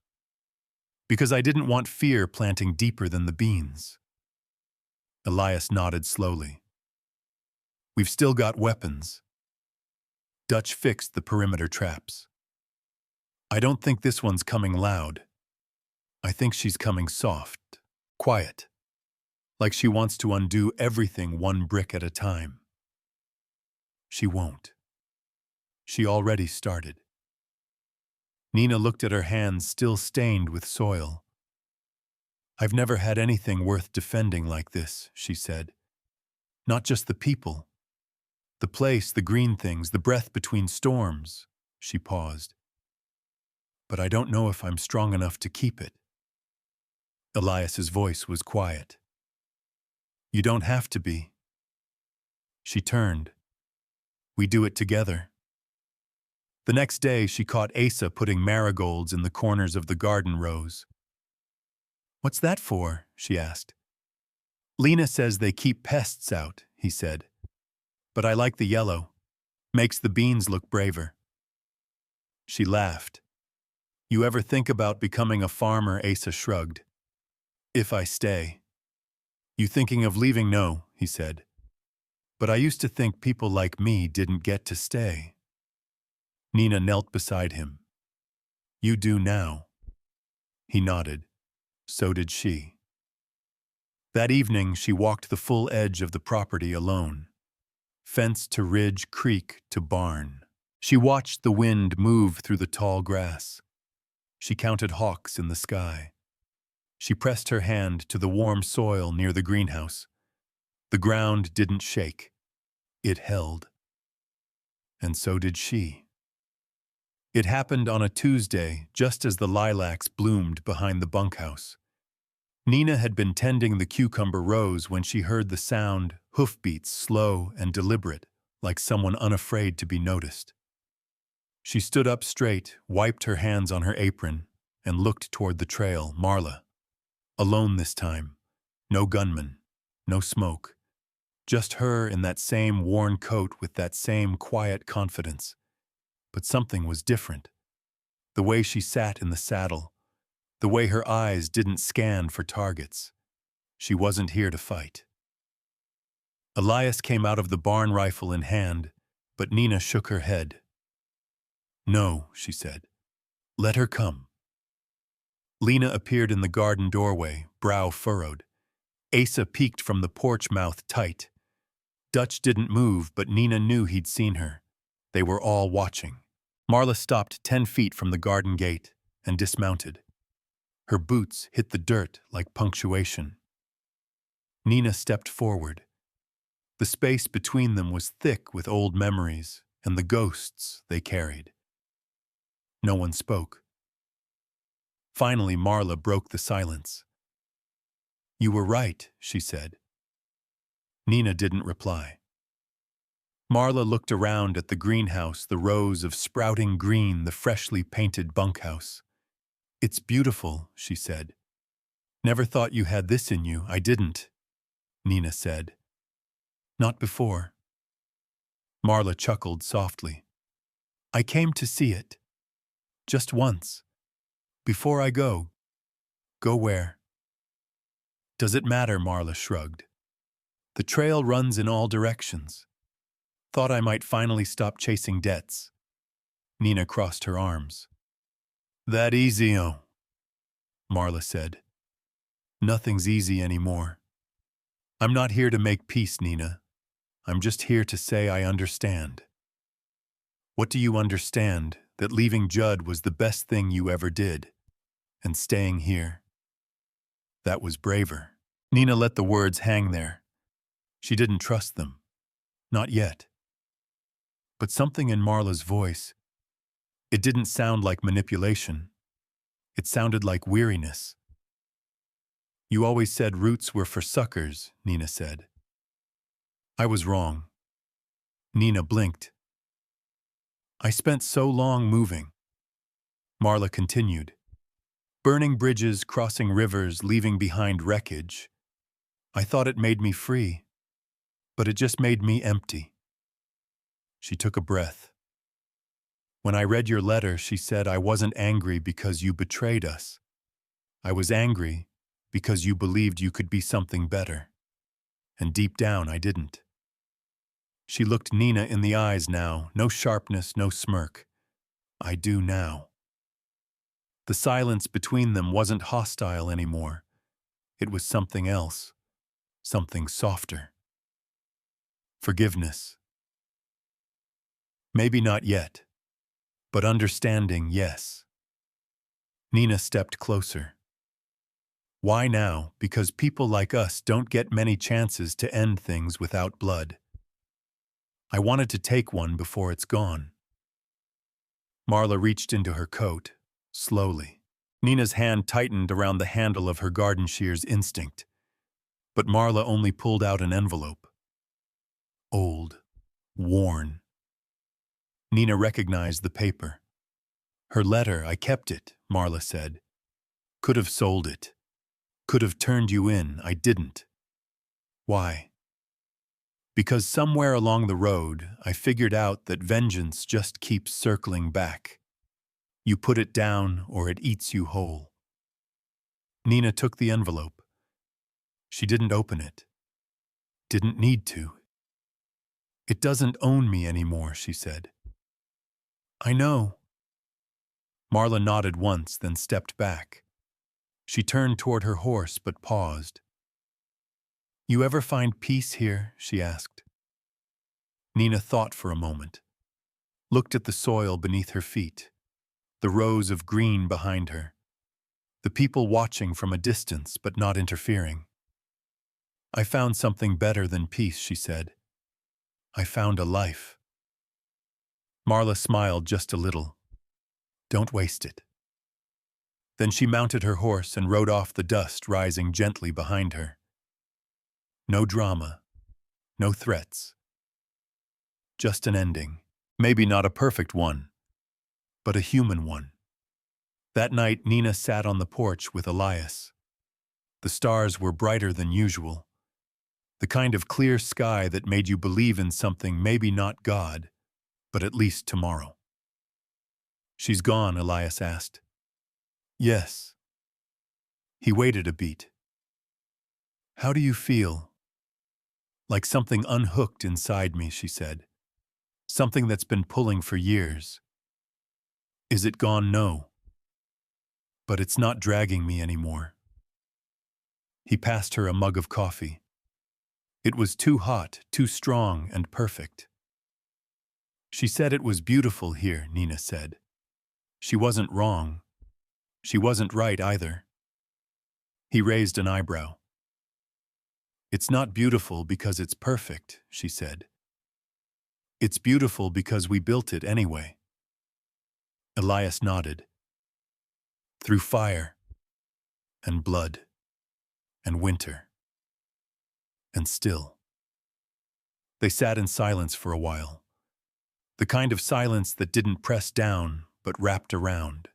"Because I didn't want fear planting deeper than the beans." Elias nodded slowly. "We've still got weapons." Dutch fixed the perimeter traps. "I don't think this one's coming loud. I think she's coming soft, quiet, like she wants to undo everything one brick at a time." "She won't. She already started." Nina looked at her hands, still stained with soil. "I've never had anything worth defending like this," she said. "Not just the people. The place, the green things, the breath between storms." She paused. "But I don't know if I'm strong enough to keep it." Elias's voice was quiet. "You don't have to be." She turned. "We do it together." The next day, she caught Asa putting marigolds in the corners of the garden rows. "What's that for?" she asked. "Lena says they keep pests out," he said. "But I like the yellow. Makes the beans look braver." She laughed. "You ever think about becoming a farmer?" Asa shrugged. "If I stay." "You thinking of leaving?" "No," he said. "But I used to think people like me didn't get to stay." Nina knelt beside him. "You do now." He nodded. So did she. That evening, she walked the full edge of the property alone. Fence to ridge, creek to barn. She watched the wind move through the tall grass. She counted hawks in the sky. She pressed her hand to the warm soil near the greenhouse. The ground didn't shake. It held. And so did she. It happened on a Tuesday, just as the lilacs bloomed behind the bunkhouse. Nina had been tending the cucumber rows when she heard the sound, hoofbeats slow and deliberate, like someone unafraid to be noticed. She stood up straight, wiped her hands on her apron, and looked toward the trail. Marla. Alone this time. No gunman. No smoke. Just her in that same worn coat with that same quiet confidence. But something was different. The way she sat in the saddle. The way her eyes didn't scan for targets. She wasn't here to fight. Elias came out of the barn, rifle in hand, but Nina shook her head. "No," she said. "Let her come." Lena appeared in the garden doorway, brow furrowed. Asa peeked from the porch, mouth tight. Dutch didn't move, but Nina knew he'd seen her. They were all watching. Marla stopped 10 feet from the garden gate and dismounted. Her boots hit the dirt like punctuation. Nina stepped forward. The space between them was thick with old memories and the ghosts they carried. No one spoke. Finally, Marla broke the silence. "You were right," she said. Nina didn't reply. Marla looked around at the greenhouse, the rows of sprouting green, the freshly painted bunkhouse. "It's beautiful," she said. "Never thought you had this in you." "I didn't," Nina said. "Not before." Marla chuckled softly. I came to see it. Just once. Before I go. Go where? Does it matter? Marla shrugged. The trail runs in all directions. Thought I might finally stop chasing debts. Nina crossed her arms. That easy, oh, Marla said. Nothing's easy anymore. I'm not here to make peace, Nina. I'm just here to say I understand. What do you understand? That leaving Judd was the best thing you ever did. And staying here. That was braver. Nina let the words hang there. She didn't trust them. Not yet. But something in Marla's voice, it didn't sound like manipulation. It sounded like weariness. You always said roots were for suckers, Nina said. I was wrong. Nina blinked. I spent so long moving. Marla continued. Burning bridges, crossing rivers, leaving behind wreckage. I thought it made me free, but it just made me empty. She took a breath. When I read your letter, she said I wasn't angry because you betrayed us. I was angry because you believed you could be something better. And deep down, I didn't. She looked Nina in the eyes now, no sharpness, no smirk. I do now. The silence between them wasn't hostile anymore. It was something else, something softer. Forgiveness. Maybe not yet, but understanding, yes. Nina stepped closer. Why now? Because people like us don't get many chances to end things without blood. I wanted to take one before it's gone. Marla reached into her coat, slowly. Nina's hand tightened around the handle of her garden shears instinct, but Marla only pulled out an envelope. Old, worn. Nina recognized the paper. Her letter, I kept it, Marla said. Could have sold it. Could have turned you in, I didn't. Why? Because somewhere along the road, I figured out that vengeance just keeps circling back. You put it down or it eats you whole. Nina took the envelope. She didn't open it. Didn't need to. It doesn't own me anymore, she said. I know. Marla nodded once, then stepped back. She turned toward her horse, but paused. You ever find peace here? She asked. Nina thought for a moment, looked at the soil beneath her feet, the rows of green behind her, the people watching from a distance but not interfering. I found something better than peace, she said. I found a life. Marla smiled just a little. Don't waste it. Then she mounted her horse and rode off, the dust rising gently behind her. No drama, no threats. Just an ending. Maybe not a perfect one, but a human one. That night, Nina sat on the porch with Elias. The stars were brighter than usual. The kind of clear sky that made you believe in something, maybe not God, but at least tomorrow. She's gone, Elias asked. Yes. He waited a beat. How do you feel? Like something unhooked inside me, she said. Something that's been pulling for years. Is it gone? No. But it's not dragging me anymore. He passed her a mug of coffee. It was too hot, too strong, and perfect. She said it was beautiful here, Nina said. She wasn't wrong. She wasn't right either. He raised an eyebrow. It's not beautiful because it's perfect, she said. It's beautiful because we built it anyway. Elias nodded. Through fire, and blood, and winter, and still. They sat in silence for a while. The kind of silence that didn't press down, but wrapped around,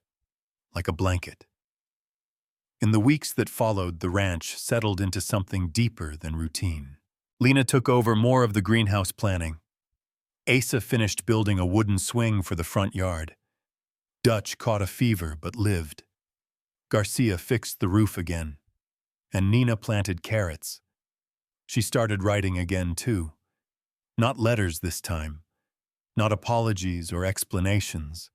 like a blanket. In the weeks that followed, the ranch settled into something deeper than routine. Lena took over more of the greenhouse planning. Asa finished building a wooden swing for the front yard. Dutch caught a fever but lived. Garcia fixed the roof again. And Nina planted carrots. She started writing again, too. Not letters this time. Not apologies or explanations.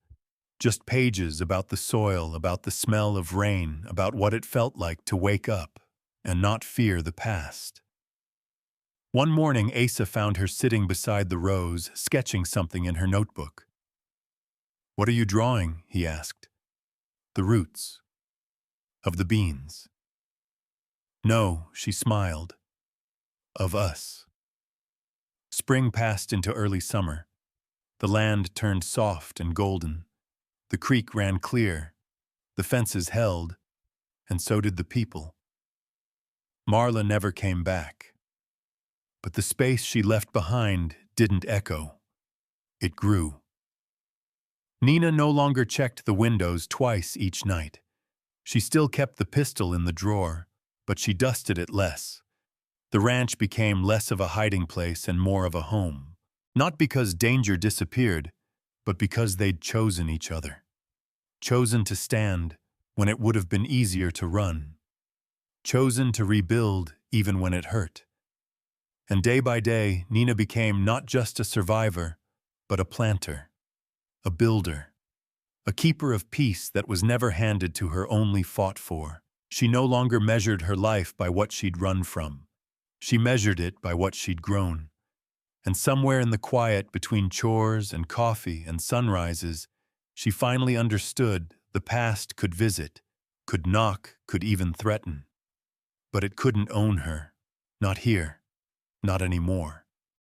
Just pages about the soil, about the smell of rain, about what it felt like to wake up and not fear the past. One morning, Asa found her sitting beside the rose, sketching something in her notebook. "What are you drawing?" he asked. "The roots. Of the beans." "No," she smiled. "Of us." Spring passed into early summer. The land turned soft and golden. The creek ran clear. The fences held, and so did the people. Marla never came back. But the space she left behind didn't echo. It grew. Nina no longer checked the windows twice each night. She still kept the pistol in the drawer, but she dusted it less. The ranch became less of a hiding place and more of a home. Not because danger disappeared, but because they'd chosen each other. Chosen to stand when it would have been easier to run. Chosen to rebuild even when it hurt. And day by day, Nina became not just a survivor, but a planter, a builder, a keeper of peace that was never handed to her, only fought for. She no longer measured her life by what she'd run from. She measured it by what she'd grown. And somewhere in the quiet between chores and coffee and sunrises, she finally understood the past could visit, could knock, could even threaten. But it couldn't own her. Not here. Not anymore.